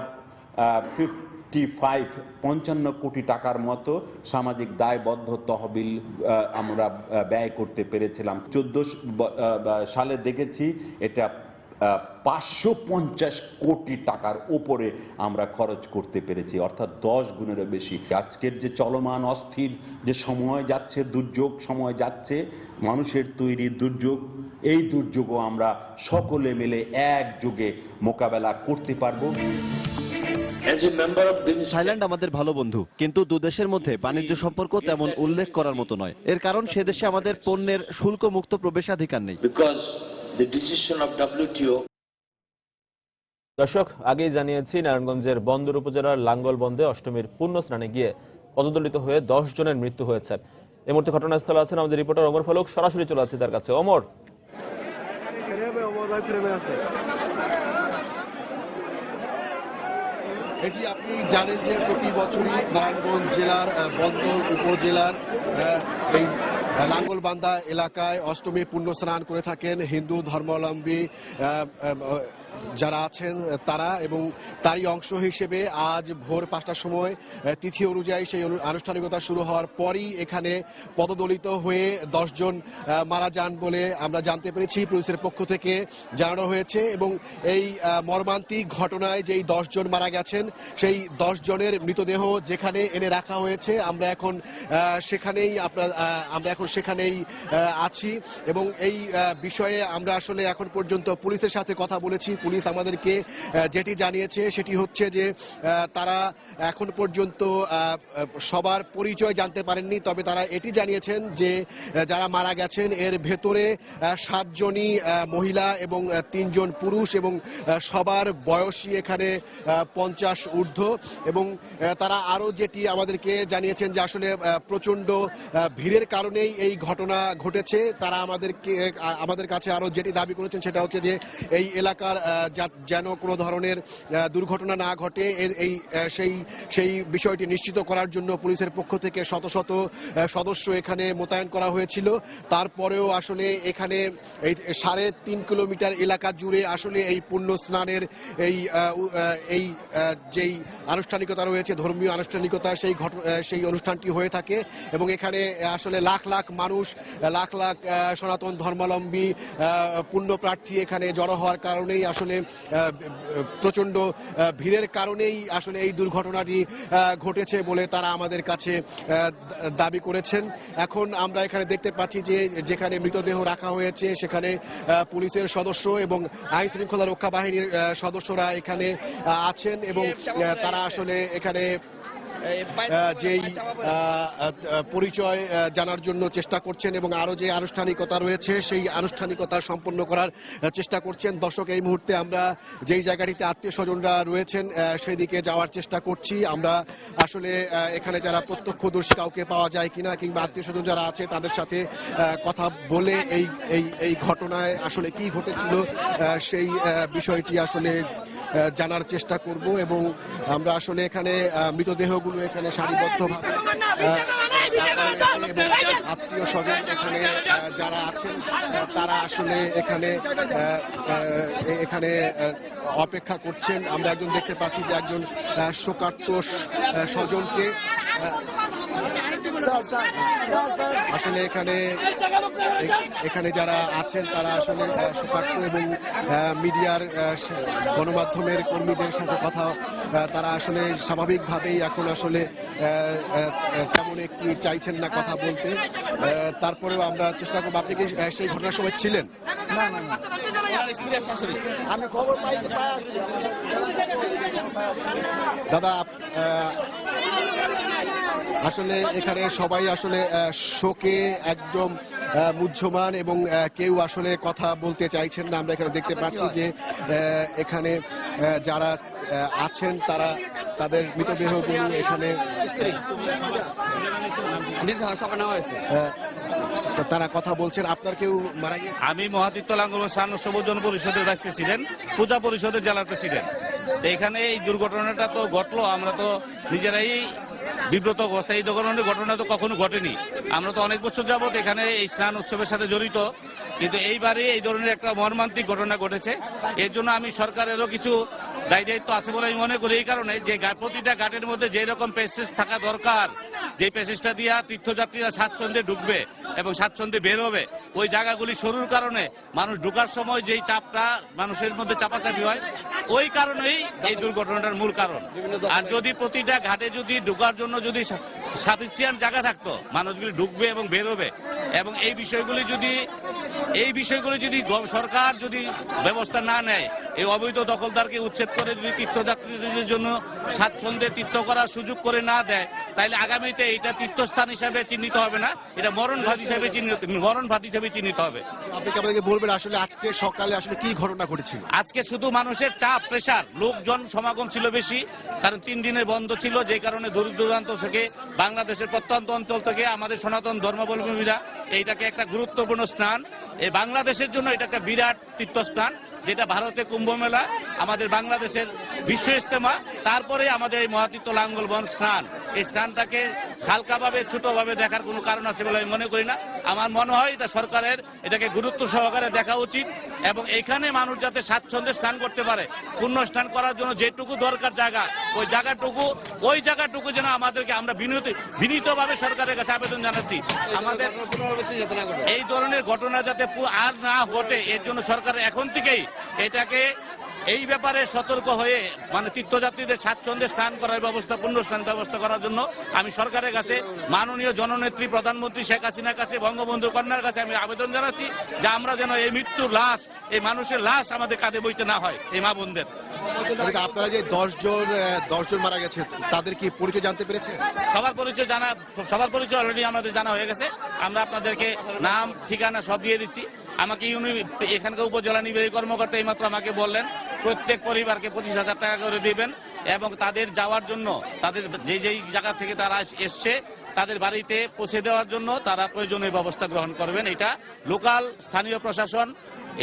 55 কোটি টাকার মতো সামাজিক দায়বদ্ধ তহবিল আমরা ব্যয় করতে পেরেছিলাম। 14 সালে দেখেছি এটা 550 কোটি টাকার উপরে আমরা খরচ করতে পেরেছি, অর্থাৎ 10 গুণেরও বেশি। আজকের যে চলমান অস্থির যে সময় যাচ্ছে, দুর্যোগ সময় যাচ্ছে, মানুষের তৈরি দুর্যোগ, এই দুর্যোগও আমরা সকলে মিলে একযোগে মোকাবেলা করতে পারবো। থাইল্যান্ড আমাদের ভালো বন্ধু, কিন্তু দুদেশের মধ্যে বাণিজ্য সম্পর্ক তেমন উল্লেখ করার মতো নয়। এর কারণ সে দেশে আমাদের পণ্যের শুল্ক মুক্ত প্রবেশাধিকার নেই। দর্শক, আগেই জানিয়েছি নারায়ণগঞ্জের বন্দর উপজেলার লাঙ্গল বন্দে অষ্টমীর পুণ্য স্নানে গিয়ে পদদলিত হয়ে 10 জনের মৃত্যু হয়েছে। এই মুহূর্তে ঘটনাস্থলে আছেন আমাদের রিপোর্টার ওমর ফারুক। সরাসরি চলে যাচ্ছে তার কাছে। ওমর, এটি আপনি জানেন যে প্রতি বছরই নারায়ণগঞ্জ জেলার বন্দর উপজেলার এই লাঙ্গলবান্ধা এলাকায় অষ্টমী পুণ্য স্নান করে থাকেন হিন্দু ধর্মাবলম্বী যারা আছেন তারা, এবং তারই অংশ হিসেবে আজ ভোর 5টার সময় তিথি অনুযায়ী সেই আনুষ্ঠানিকতা শুরু হওয়ার পরই এখানে পদদলিত হয়ে 10 জন মারা যান বলে আমরা জানতে পেরেছি। পুলিশের পক্ষ থেকে জানানো হয়েছে, এবং এই মর্মান্তিক ঘটনায় যেই 10 জন মারা গেছেন সেই 10 জনের মৃতদেহ যেখানে এনে রাখা হয়েছে আমরা এখন সেখানেই আছি, এবং এই বিষয়ে আমরা আসলে এখন পর্যন্ত পুলিশের সাথে কথা বলেছি। পুলিশ আমাদেরকে যেটি জানিয়েছে সেটি হচ্ছে যে তারা এখন পর্যন্ত সবার পরিচয় জানতে পারেননি, তবে তারা এটি জানিয়েছেন যে যারা মারা গেছেন এর ভেতরে 7 জনই মহিলা এবং 3 জন পুরুষ, এবং সবার বয়সই এখানে 50 ঊর্ধ্ব। এবং তারা আরো যেটি আমাদেরকে জানিয়েছেন যে আসলে প্রচন্ড ভিড়ের কারণেই এই ঘটনা ঘটেছে। তারা আমাদের কাছে আরো যেটি দাবি করেছেন সেটা হচ্ছে যে এই এলাকার যেন কোনো ধরনের দুর্ঘটনা না ঘটে সেই বিষয়টি নিশ্চিত করার জন্য পুলিশের পক্ষ থেকে শত শত সদস্য এখানে মোতায়েন করা হয়েছিল। তারপরেও আসলে এখানে এই 3.5 কিলোমিটার এলাকা জুড়ে আসলে এই পুণ্য স্নানের এই যেই আনুষ্ঠানিকতা রয়েছে, ধর্মীয় আনুষ্ঠানিকতা, সেই অনুষ্ঠানটি হয়ে থাকে, এবং এখানে আসলে লাখ লাখ মানুষ, লাখ লাখ সনাতন ধর্মাবলম্বী পুণ্যপ্রার্থী এখানে জড়ো হওয়ার কারণেই আসলে প্রচন্ড ভিড়ের কারণেই আসলে এই দুর্ঘটনাটি ঘটেছে বলে তারা আমাদের কাছে দাবি করেছেন। এখন আমরা এখানে দেখতে পাচ্ছি যে যেখানে মৃতদেহ রাখা হয়েছে সেখানে পুলিশের সদস্য এবং আইন শৃঙ্খলা রক্ষা বাহিনীর সদস্যরা এখানে আছেন, এবং তারা আসলে এখানে যেই পরিচয় জানার জন্য চেষ্টা করছেন এবং আরো যে আনুষ্ঠানিকতা রয়েছে সেই আনুষ্ঠানিকতা সম্পন্ন করার চেষ্টা করছেন। দর্শক, এই মুহূর্তে আমরা যেই জায়গাটিতে আত্মীয় স্বজনরা রয়েছেন সেদিকে যাওয়ার চেষ্টা করছি। আমরা আসলে এখানে যারা প্রত্যক্ষদর্শী কাউকে পাওয়া যায় কিনা, কিংবা আত্মীয় স্বজন যারা আছে তাদের সাথে কথা বলে এই ঘটনায় আসলে কি ঘটেছিল সেই বিষয়টি আসলে জানার চেষ্টা করব, এবং আমরা আসলে এখানে মৃতদেহগুলো এখানে সারিবদ্ধভাবে এবং আত্মীয় স্বজন এখানে যারা আছেন তারা আসলে এখানে অপেক্ষা করছেন। আমরা একজন দেখতে পাচ্ছি যে একজন শোকার্ত স্বজনকে আসলে এখানে যারা আছেন তারা আসলে শোকার্ত, এবং মিডিয়ার গণমাধ্যমের কর্মীদের সাথে কথা তারা আসলে স্বাভাবিকভাবেই এখন আসলে তেমন একটি চাইছেন না কথা বলতে। তারপরেও আমরা চেষ্টা করবো। আপনি কি সেই ঘটনার সময় ছিলেন? আমি খবর পাইছি, দাদা আসলে এখানে সবাই আসলে শোকে একদম মুহ্যমান, এবং কেউ আসলে কথা বলতে চাইছেন না। আমরা এখানে দেখতে পাচ্ছি যে এখানে যারা আছেন তারা তাদের মৃতদেহগুলো এখানে তারা কথা বলছেন। আপনার কেউ মারা গিয়েছে? আমি মহাতীর্থ লাঙ্গলবান্ধা স্নান উৎসব জন পরিষদের ভাইস প্রেসিডেন্ট, পূজা পরিষদের জেলার প্রেসিডেন্ট। এখানে এই দুর্ঘটনাটা তো ঘটলো, আমরা তো নিজেরাই বিব্রত অবস্থা। এই ধরনের ঘটনা তো কখনো ঘটেনি। আমরা তো অনেক বছর যাবত এখানে এই স্নান উৎসবের সাথে জড়িত, কিন্তু এইবারে এই ধরনের একটা মর্মান্তিক ঘটনা ঘটেছে। এর জন্য আমি সরকারেরও কিছু দায়িত্ব আছে বলে আমি মনে করি। এই কারণে যে প্রতিটা ঘাটের মধ্যে যে রকম প্যাসেজ থাকা দরকার, যে প্যাসেজটা দিয়া তীর্থযাত্রীরা স্বাচ্ছন্দ্যে ঢুকবে এবং স্বাচ্ছন্দ্যে বের হবে, ওই জায়গাগুলি সরুর কারণে মানুষ ঢুকার সময় যেই চাপটা মানুষের মধ্যে চাপাচাপি হয়, ওই কারণেই এই দুর্ঘটনাটার মূল কারণ। আর যদি প্রতিটা ঘাটে যদি ঢুকার জন্য যদি সাফিসিয়েন্ট জায়গা থাকতো, মানুষগুলি ঢুকবে এবং বের হবে, এবং এই বিষয়গুলি যদি সরকার যদি ব্যবস্থা না নেয়, এই অবৈধ দখলদারকে উচ্ছেদ করে যদি তীর্থযাত্রীদের জন্য স্বাচ্ছন্দ্যে তীর্থ করার সুযোগ করে না দেয়, তাহলে আগামীতে এটা তীর্থস্থান হিসাবে চিহ্নিত হবে না, এটা মরণঘাট হিসাবে চিহ্নিত হবে। আপনি কি আমাদেরকে বলবেন আসলে আজকে সকালে আসলে কি ঘটনা ঘটেছিল? আজকে শুধু মানুষের চাপ, প্রেসার, লোকজন সমাগম ছিল বেশি, কারণ 3 দিনের বন্ধ ছিল, যে কারণে দূর দূরান্ত থেকে, বাংলাদেশের প্রত্যন্ত অঞ্চল থেকে আমাদের সনাতন ধর্মাবলম্বীরা এইটাকে একটা গুরুত্বপূর্ণ স্নান, এই বাংলাদেশের জন্য এটা একটা বিরাট তীর্থস্থান, যেটা ভারতে কুম্ভ মেলা, আমাদের বাংলাদেশের বিশ্ব ইজতেমা, তারপরে আমাদের এই মহাতীর্থ লাঙ্গলবন স্নান। এই স্নানটাকে হালকাভাবে ছোটভাবে দেখার কোনো কারণ আছে বলে আমি মনে করি না। আমার মনে হয় এটা সরকারের এটাকে গুরুত্ব সহকারে দেখা উচিত, এবং এখানে মানুষ যাতে স্বাচ্ছন্দ্যে স্নান করতে পারে, পূর্ণ স্নান করার জন্য যেটুকু দরকার জায়গা, ওই জায়গাটুকু যেন আমাদেরকে, আমরা বিনীতভাবে সরকারের কাছে আবেদন জানাচ্ছি, আমাদের এই ধরনের ঘটনা যাতে আর না ঘটে, এর জন্য সরকারের এখন থেকেই এটাকে এই ব্যাপারে সতর্ক হয়ে মানে তীর্থযাত্রীদের স্বাচ্ছন্দ্যে স্নান করার ব্যবস্থা, পূর্ণ স্নান ব্যবস্থা করার জন্য আমি সরকারের কাছে, মাননীয় জননেত্রী প্রধানমন্ত্রী শেখ হাসিনার কাছে, বঙ্গবন্ধু কন্যার কাছে আমি আবেদন জানাচ্ছি যে আমরা যেন এই মৃত্যুর লাশ, এই মানুষের লাশ আমাদের কাঁধে বইতে না হয়, এই মা বোনদের। আপনারা যে 10 জন মারা গেছে তাদের কি পরিচয় জানতে পেরেছে? সবার পরিচয় অলরেডি আমাদের জানা হয়ে গেছে। আমরা আপনাদেরকে নাম, ঠিকানা সব দিয়ে দিচ্ছি। আমাকে এখানকার উপজেলা নির্বাহী কর্মকর্তা এইমাত্র আমাকে বললেন প্রত্যেক পরিবারকে 25,000 টাকা করে দিবেন, এবং তাদের যাওয়ার জন্য, তাদের যেই জায়গা থেকে তারা এসছে তাদের বাড়িতে পৌঁছে দেওয়ার জন্য তারা প্রয়োজনীয় ব্যবস্থা গ্রহণ করবেন। এটা লোকাল স্থানীয় প্রশাসন,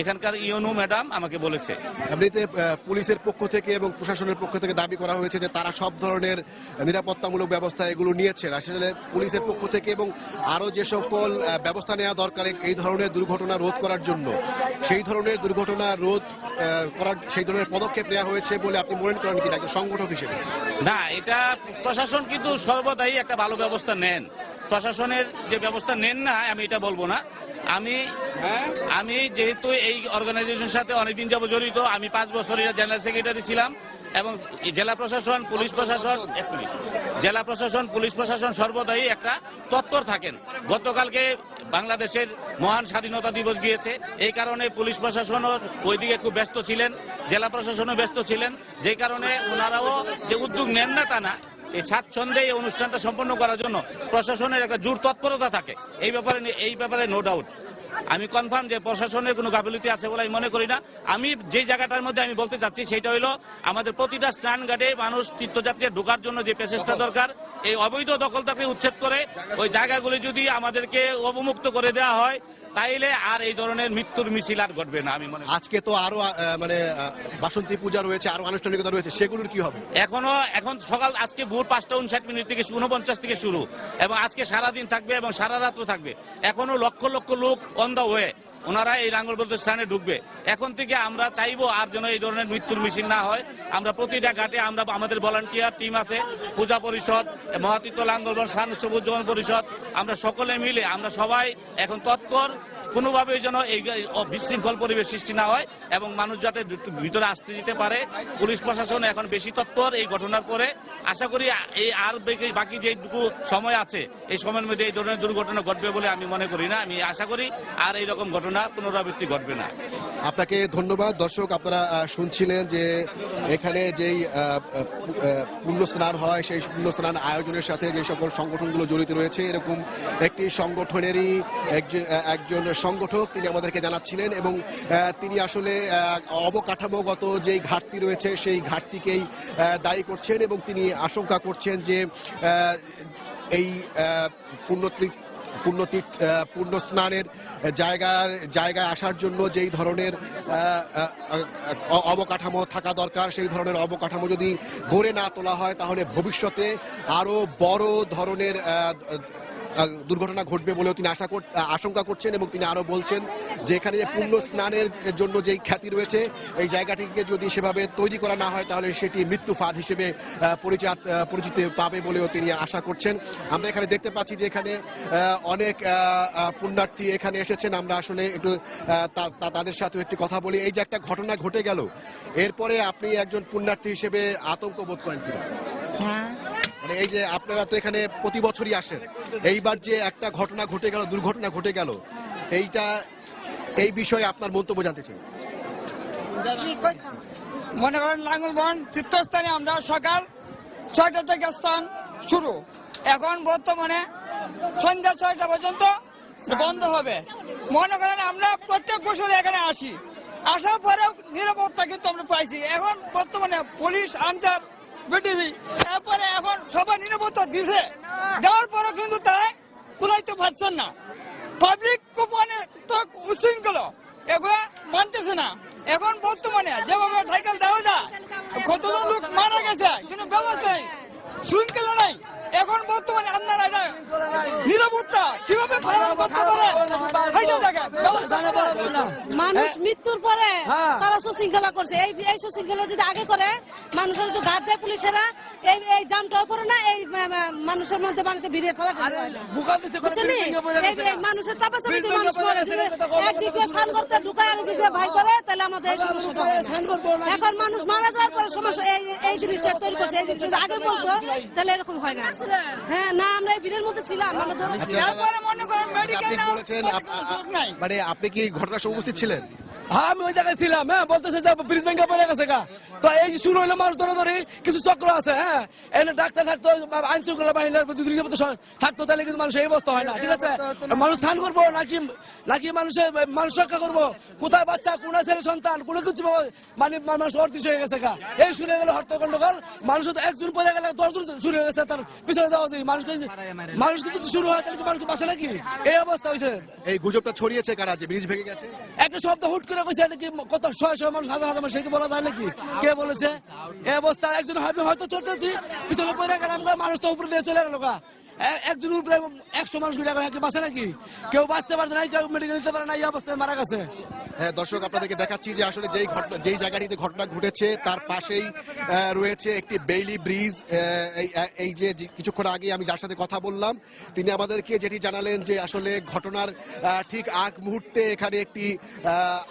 এখানকার ইউনু ম্যাডাম আমাকে বলেছে। এমনিতে পুলিশের পক্ষ থেকে এবং প্রশাসনের পক্ষ থেকে দাবি করা হয়েছে যে তারা সব ধরনের নিরাপত্তামূলক ব্যবস্থা এগুলো নিয়েছেন। আসলে পুলিশের পক্ষ থেকে এবং আরো যে সকল ব্যবস্থা নেওয়া দরকার এই ধরনের দুর্ঘটনা রোধ করার জন্য, সেই ধরনের দুর্ঘটনা রোধ করার সেই ধরনের পদক্ষেপ নেওয়া হয়েছে বলে আপনি মনে করেন কিনা একজন সংগঠক হিসেবে? না, এটা প্রশাসন কিন্তু সর্বদাই একটা ভালো ব্যবস্থা নেন। প্রশাসনের যে ব্যবস্থা নেন না আমি এটা বলবো না। আমি যেহেতু এই অর্গানাইজেশনের সাথে অনেকদিন যাবত জড়িত, আমি 5 বছর জেনারেল সেক্রেটারি ছিলাম, এবং জেলা প্রশাসন, পুলিশ প্রশাসন সর্বদাই একটা তৎপর থাকেন। গতকালকে বাংলাদেশের মহান স্বাধীনতা দিবস গিয়েছে, এই কারণে পুলিশ প্রশাসনও ওইদিকে খুব ব্যস্ত ছিলেন, জেলা প্রশাসনও ব্যস্ত ছিলেন, যে কারণে ওনারাও যে উদ্যোগ নেন না তা না, এই স্বাচ্ছন্দ্যে এই অনুষ্ঠানটা সম্পন্ন করার জন্য প্রশাসনের একটা জোর তৎপরতা থাকে। এই ব্যাপারে নো ডাউট আমি কনফার্ম যে প্রশাসনের কোনো গাফিলতি আছে বলে আমি মনে করি না। আমি যে জায়গাটার মধ্যে আমি বলতে চাচ্ছি সেটা হলো আমাদের প্রতিটা স্নান ঘাটে মানুষ তীর্থযাত্রী ঢোকার জন্য যে প্রচেষ্টা দরকার, এই অবৈধ দখলদারকে উচ্ছেদ করে ওই জায়গাগুলি যদি আমাদেরকে অবমুক্ত করে দেওয়া হয়, তাইলে আর এই ধরনের মৃত্যুর মিছিল আর ঘটবে না। আমি মনে করি আজকে তো আরো বাসন্তী পূজা রয়েছে, আরো আনুষ্ঠানিকতা রয়েছে, সেগুলোর কি হবে? এখন সকাল আজকে ভোর 5:59 থেকে 49 থেকে শুরু, এবং আজকে সারাদিন থাকবে এবং সারা রাতও থাকবে। এখনো লক্ষ লক্ষ লোক অন দ্য ওয়ে, ওনারা এই লাঙ্গলবন্দ স্থানে ঢুকবে। এখন থেকে আমরা চাইবো আর যেন এই ধরনের মৃত্যুর মিছিল না হয়। আমরা প্রতিটা ঘাটে আমাদের ভলান্টিয়ার টিম আছে, পূজা পরিষদ, মহাতীর্থ লাঙ্গলবন্দ স্থান উৎসব উদযাপন পরিষদ, আমরা সকলে মিলে আমরা সবাই এখন তৎপর, কোনোভাবে যেন এই বিশৃঙ্খল পরিবেশ সৃষ্টি না হয় এবং মানুষ যাতে ভিতরে আসতে যেতে পারে। পুলিশ প্রশাসন এখন বেশি তৎপর এই ঘটনার পরে। আশা করি এই আর বাকি যেটুকু সময় আছে এই সময়ের মধ্যে এই ধরনের দুর্ঘটনা ঘটবে বলে আমি মনে করি না। আমি আশা করি আর এইরকম ঘটনা পুনরাবৃত্তি ঘটবে না। আপনাকে ধন্যবাদ। দর্শক, আপনারা শুনছিলেন যে এখানে যেই পুণ্য স্নান হয়, সেই পুণ্য স্নান আয়োজনের সাথে যে সকল সংগঠনগুলো জড়িত রয়েছে, এরকম একটি সংগঠনেরই একজন সংগঠক তিনি আমাদেরকে জানাচ্ছিলেন, এবং তিনি আসলে অবকাঠামোগত যেই ঘাটতি রয়েছে সেই ঘাটতিকেই দায়ী করছেন, এবং তিনি আশঙ্কা করছেন যে এই পুণ্য স্নানের জায়গায় আসার জন্য যেই ধরনের অবকাঠামো থাকা দরকার, সেই ধরনের অবকাঠামো যদি গড়ে না তোলা হয় তাহলে ভবিষ্যতে আরো বড় ধরনের দুর্ঘটনা ঘটবে বলেও তিনি আশঙ্কা করছেন। এবং তিনি আরো বলছেন যে এখানে যে পুণ্য স্নানের জন্য যেই খ্যাতি রয়েছে, এই জায়গাটিকে যদি সেভাবে তৈরি করা না হয় তাহলে সেটি মৃত্যু ফাঁদ হিসেবে পরিচিতি পাবে বলেও তিনি আশা করছেন। আমরা এখানে দেখতে পাচ্ছি যে এখানে অনেক পুণ্যার্থী এখানে এসেছেন। আমরা আসলে একটু তাদের সাথে একটি কথা বলি। এই যে একটা ঘটনা ঘটে গেল, এরপরে আপনি একজন পুণ্যার্থী হিসেবে আতঙ্ক বোধ করেন কিনা? মানে এই যে আপনারা তো এখানে প্রতি বছরই আসেন, এইবার যে একটা ঘটনা ঘটে গেল, দুর্ঘটনা ঘটে গেল, এই বিষয়ে আপনার মন্তব্য জানতে চাই। মনে করেন লাঙ্গলবন তীর্থস্থানে আমরা সকাল 6টা থেকে স্থান শুরু, এখন বর্তমানে সন্ধ্যা 6টা পর্যন্ত বন্ধ হবে। মনে করেন আমরা প্রত্যেক বছর এখানে আসি, আসার পরেও নিরাপত্তা কিন্তু আমরা পাইছি। এখন বর্তমানে পুলিশ আনসার বিটিভি এরপরে এখন সবাই নিরাপত্তা দিছে, দেওয়ার পরেও কিন্তু তারা কুলাইতে পারছেন না। পাবলিক কুপনে তো উশৃঙ্খল, এগুলো মানতেছে না। এখন বর্তমানে যেভাবে সাইকেল দেওয়া যায়, কতজন লোক মারা গেছে কিন্তু ব্যবস্থা নেই, শৃঙ্খলা নাই। এখন বর্তমানে আপনারা এটা নিরাপত্তা কিভাবে পালন করতে পারে? মানুষ মৃত্যুর পরে তারা সুশৃঙ্খলা করছে, এই সুশৃঙ্খলা যদি আগে করে মানুষের যদি ঘাট দেয় পুলিশেরা, এই জামটাও পরে না, এই মানুষের মধ্যে মানুষের ভিড়ে ফেলা মানুষের চাপাচাপি মানুষ মরে। একদিকে খান করতে ঢুকায়, একদিকে ভাই করে, তাহলে আমাদের এই সমস্যাটা এখন মানুষ মারা যাওয়ার পরে সমস্যা এই জিনিসটা তৈরি করছে। এই জিনিসটা আগে বলতো তাহলে এরকম হয় না। হ্যাঁ না, আমরা এই ভিড়ের মধ্যে ছিলাম, মানে আপনি কি ঘটনার সময় উপস্থিত ছিলেন? হ্যাঁ, আমি ওই জায়গায় ছিলাম। হ্যাঁ, বলতেছে যে ব্রিজ ভেঙে পড়ে গেছে গা। তো এই শুরু হইলো মানুষ ধরে কিছু চক্র আছে। হ্যাঁ, এনে ডাক্তার থাকতো, আইন শৃঙ্খলা বাহিনীর থাকতো, তাহলে কিন্তু মানুষ এই অবস্থা হয় না। ঠিক আছে, মানুষ স্নান করবো নাকি মানুষ রক্ষা করবো? কোথায় বাচ্চা, কোথায় ছেলে সন্তান, কোনো কিছু মানে মানুষ অর্দিশ হয়ে গেছে গা। এই শুরু হয়ে গেল হত্যাকাণ্ডকাল। মানুষ তো একজন পরে গেলে 10 জন শুরু হয়ে গেছে, তার পিছনে যাওয়া যায়। মানুষ যদি শুরু হয় তাহলে মানুষ বাঁচে নাকি? এই অবস্থা হয়েছে। এই গুজবটা ছড়িয়েছে কারা যে ব্রিজ ভেঙে গেছে? একটা শব্দ হুট করে কইছে নাকি কত 100 মানুষ, হাজার মানুষ, সে কি বলা যায় নাকি? কে বলেছে? এই অবস্থা একজন হয়তো চলতেছি, পিছনে পড়ে গেলাম, মানুষ তো উপরে দিয়ে চলে গেল গা। একজন উপরে 100 মানুষ কি বাঁচে নাকি? কেউ বাঁচতে পারছে না, কেউ মেডিকেল নিতে পারে না, এই অবস্থায় মারা গেছে। হ্যাঁ দর্শক, আপনাদেরকে দেখাচ্ছি যে আসলে যেই জায়গাটিতে ঘটনা ঘটেছে তার পাশেই রয়েছে একটি বেইলি ব্রিজ। এই যে কিছুক্ষণ আগে আমি যার সাথে কথা বললাম, তিনি আমাদেরকে যেটি জানালেন যে আসলে ঘটনার ঠিক আগ মুহূর্তে এখানে একটি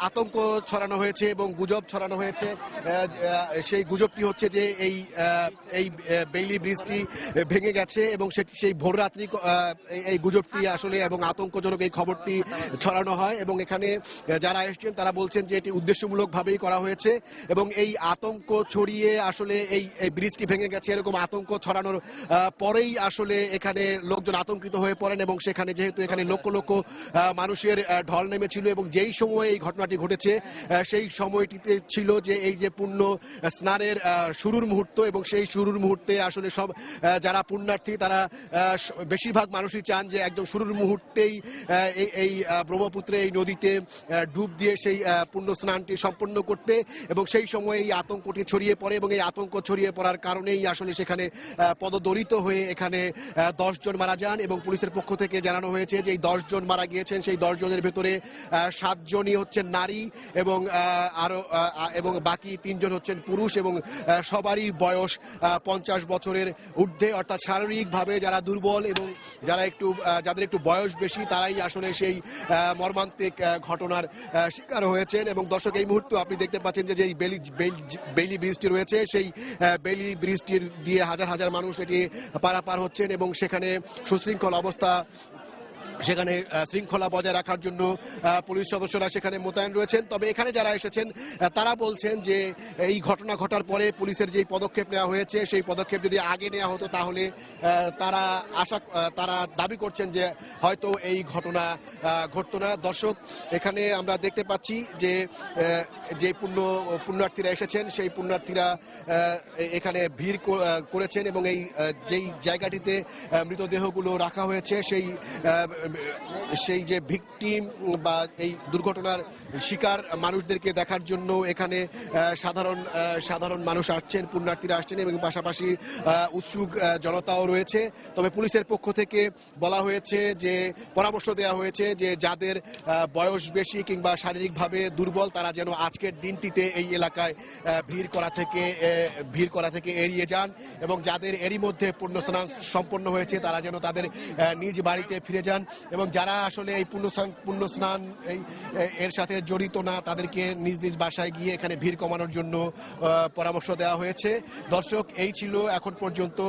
আতঙ্ক ছড়ানো হয়েছে এবং গুজব ছড়ানো হয়েছে। সেই গুজবটি হচ্ছে যে এই বেইলি ব্রিজটি ভেঙে গেছে এবং সেই ভোররাত্রি এই গুজবটি আসলে এবং আতঙ্কজনক এই খবরটি ছড়ানো হয় এবং এখানে যারা তারা বলছেন যে এটি উদ্দেশ্যমূলকভাবেই করা হয়েছে এবং এই আতঙ্ক ছড়িয়ে আসলে এই ব্রিজটি ভেঙে গেছে এরকম আতঙ্ক ছড়ানোর পরেই আসলে এখানে লোকজন আতঙ্কিত হয়ে পড়েন এবং সেখানে যেহেতু এখানে লক্ষ লক্ষ মানুষের ঢল নেমেছিল এবং যেই সময়ে এই ঘটনাটি ঘটেছে সেই সময়টিতে ছিল যে এই যে পুণ্য স্নানের শুরুর মুহূর্ত এবং সেই শুরুর মুহূর্তে আসলে সব যারা পুণ্যার্থী তারা বেশিরভাগ মানুষই চান যে একদম শুরুর মুহূর্তেই এই ব্রহ্মপুত্রে এই নদীতে ডুব দিয়ে সেই পুণ্য স্নানটি সম্পন্ন করতে এবং সেই সময় এই আতঙ্কটি ছড়িয়ে পড়ে এবং এই আতঙ্ক ছড়িয়ে পড়ার কারণেই আসলে সেখানে পদদলিত হয়ে এখানে 10 জন মারা যান এবং পুলিশের পক্ষ থেকে জানানো হয়েছে যে এই 10 জন মারা গিয়েছেন সেই 10 জনের ভেতরে 7 জনই হচ্ছেন নারী এবং বাকি 3 জন হচ্ছেন পুরুষ এবং সবারই বয়স 50 বছরের ঊর্ধ্বে, অর্থাৎ শারীরিকভাবে যারা দুর্বল এবং যাদের একটু বয়স বেশি তারাই আসলে সেই মর্মান্তিক ঘটনার শিকার হয়েছেন। এবং দর্শক, এই মুহূর্তে আপনি দেখতে পাচ্ছেন যে এই বেইলি ব্রিজটি রয়েছে সেই বেইলি ব্রিজটির দিয়ে হাজার হাজার মানুষ এটি পারাপার হচ্ছেন এবং সেখানে সুশৃঙ্খল অবস্থা, সেখানে শৃঙ্খলা বজায় রাখার জন্য পুলিশ সদস্যরা সেখানে মোতায়েন রয়েছেন। তবে এখানে যারা এসেছেন তারা বলছেন যে এই ঘটনা ঘটার পরে পুলিশের যে পদক্ষেপ নেওয়া হয়েছে সেই পদক্ষেপ যদি আগে নেওয়া হতো তাহলে তারা দাবি করছেন যে হয়তো এই ঘটনা ঘটতো না। দর্শক, এখানে আমরা দেখতে পাচ্ছি যে পুণ্যার্থীরা এসেছেন সেই পুণ্যার্থীরা এখানে ভিড় করেছেন এবং যেই জায়গাটিতে মৃতদেহগুলো রাখা হয়েছে সেই যে ভিকটিম বা এই দুর্ঘটনার শিকার মানুষদেরকে দেখার জন্য এখানে সাধারণ মানুষ আসছেন, পুণ্যার্থীরা আসছেন এবং পাশাপাশি উৎসুক জনতাও রয়েছে। তবে পুলিশের পক্ষ থেকে বলা হয়েছে যে পরামর্শ দেওয়া হয়েছে যে যাদের বয়স বেশি কিংবা শারীরিকভাবে দুর্বল তারা যেন আজকের দিনটিতে এই এলাকায় ভিড় করা থেকে এড়িয়ে যান এবং যাদের এরই মধ্যে পুণ্যস্নান সম্পন্ন হয়েছে তারা যেন তাদের নিজ বাড়িতে ফিরে যান এবং যারা আসলে এই পুণ্যস্নান এর সাথে জড়িত না তাদেরকে নিজ নিজ বাসায় গিয়ে এখানে ভিড় কমানোর জন্য পরামর্শ দেওয়া হয়েছে। দর্শক, এই ছিল এখন পর্যন্ত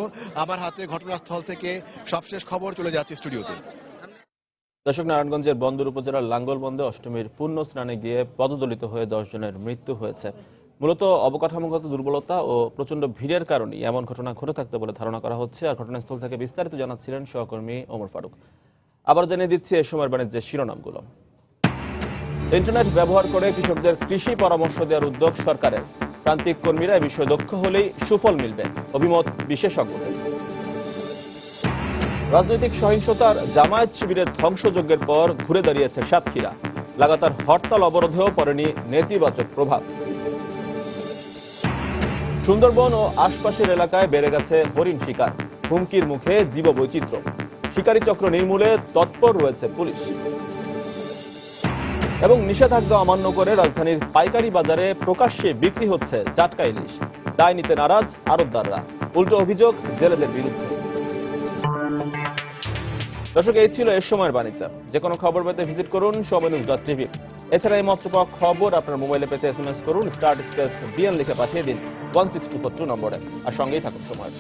আমার হাতে ঘটনাস্থল থেকে সবশেষ খবর। চলে যাচ্ছে স্টুডিওতে। দর্শক, নারায়ণগঞ্জের বন্দর উপজেলার লাঙ্গলবন্দে অষ্টমীর পুণ্য স্নানে গিয়ে পদদলিত হয়ে 10 জনের মৃত্যু হয়েছে। মূলত অবকাঠামোগত দুর্বলতা ও প্রচন্ড ভিড়ের কারণেই এমন ঘটনা ঘটে থাকতে বলে ধারণা করা হচ্ছে। আর ঘটনাস্থল থেকে বিস্তারিত জানাচ্ছিলেন সহকর্মী ওমর ফারুক। আবার জানিয়ে দিচ্ছি এ সময়ের বাণিজ্যের শিরোনামগুলো। ইন্টারনেট ব্যবহার করে কৃষকদের কৃষি পরামর্শ দেওয়ার উদ্যোগ সরকারের। প্রান্তিক কর্মীরা এ বিষয়ে দক্ষ হলেই সুফল মিলবে, অভিমত বিশেষজ্ঞদের। রাজনৈতিক সহিংসতার জামায়াত শিবিরের ধ্বংসযজ্ঞের পর ঘুরে দাঁড়িয়েছে সাতক্ষীরা। লাগাতার হরতাল অবরোধেও পড়েনি নেতিবাচক প্রভাব। সুন্দরবন ও আশপাশের এলাকায় বেড়ে গেছে হরিণ শিকার, হুমকির মুখে জীববৈচিত্র্য। শিকারী চক্র নির্মূলে তৎপর রয়েছে পুলিশ। এবং নিষেধাজ্ঞা অমান্য করে রাজধানীর পাইকারি বাজারে প্রকাশ্যে বিক্রি হচ্ছে জাটকা ইলিশ। দায় নিতে নারাজ আড়তদাররা, উল্টো অভিযোগ জেলেদের বিরুদ্ধে। দর্শক, এই ছিল এ সময়ের বাণিজ্য। যে কোনো খবর পেতে ভিজিট করুন সময়নিউজ.tv। এছাড়া এই মাত্র পাওয়া খবর আপনার মোবাইলে পেতে SMS করুন *BN লিখে পাঠিয়ে দিন 16242 নম্বরে। আর সঙ্গেই থাকুন সময়।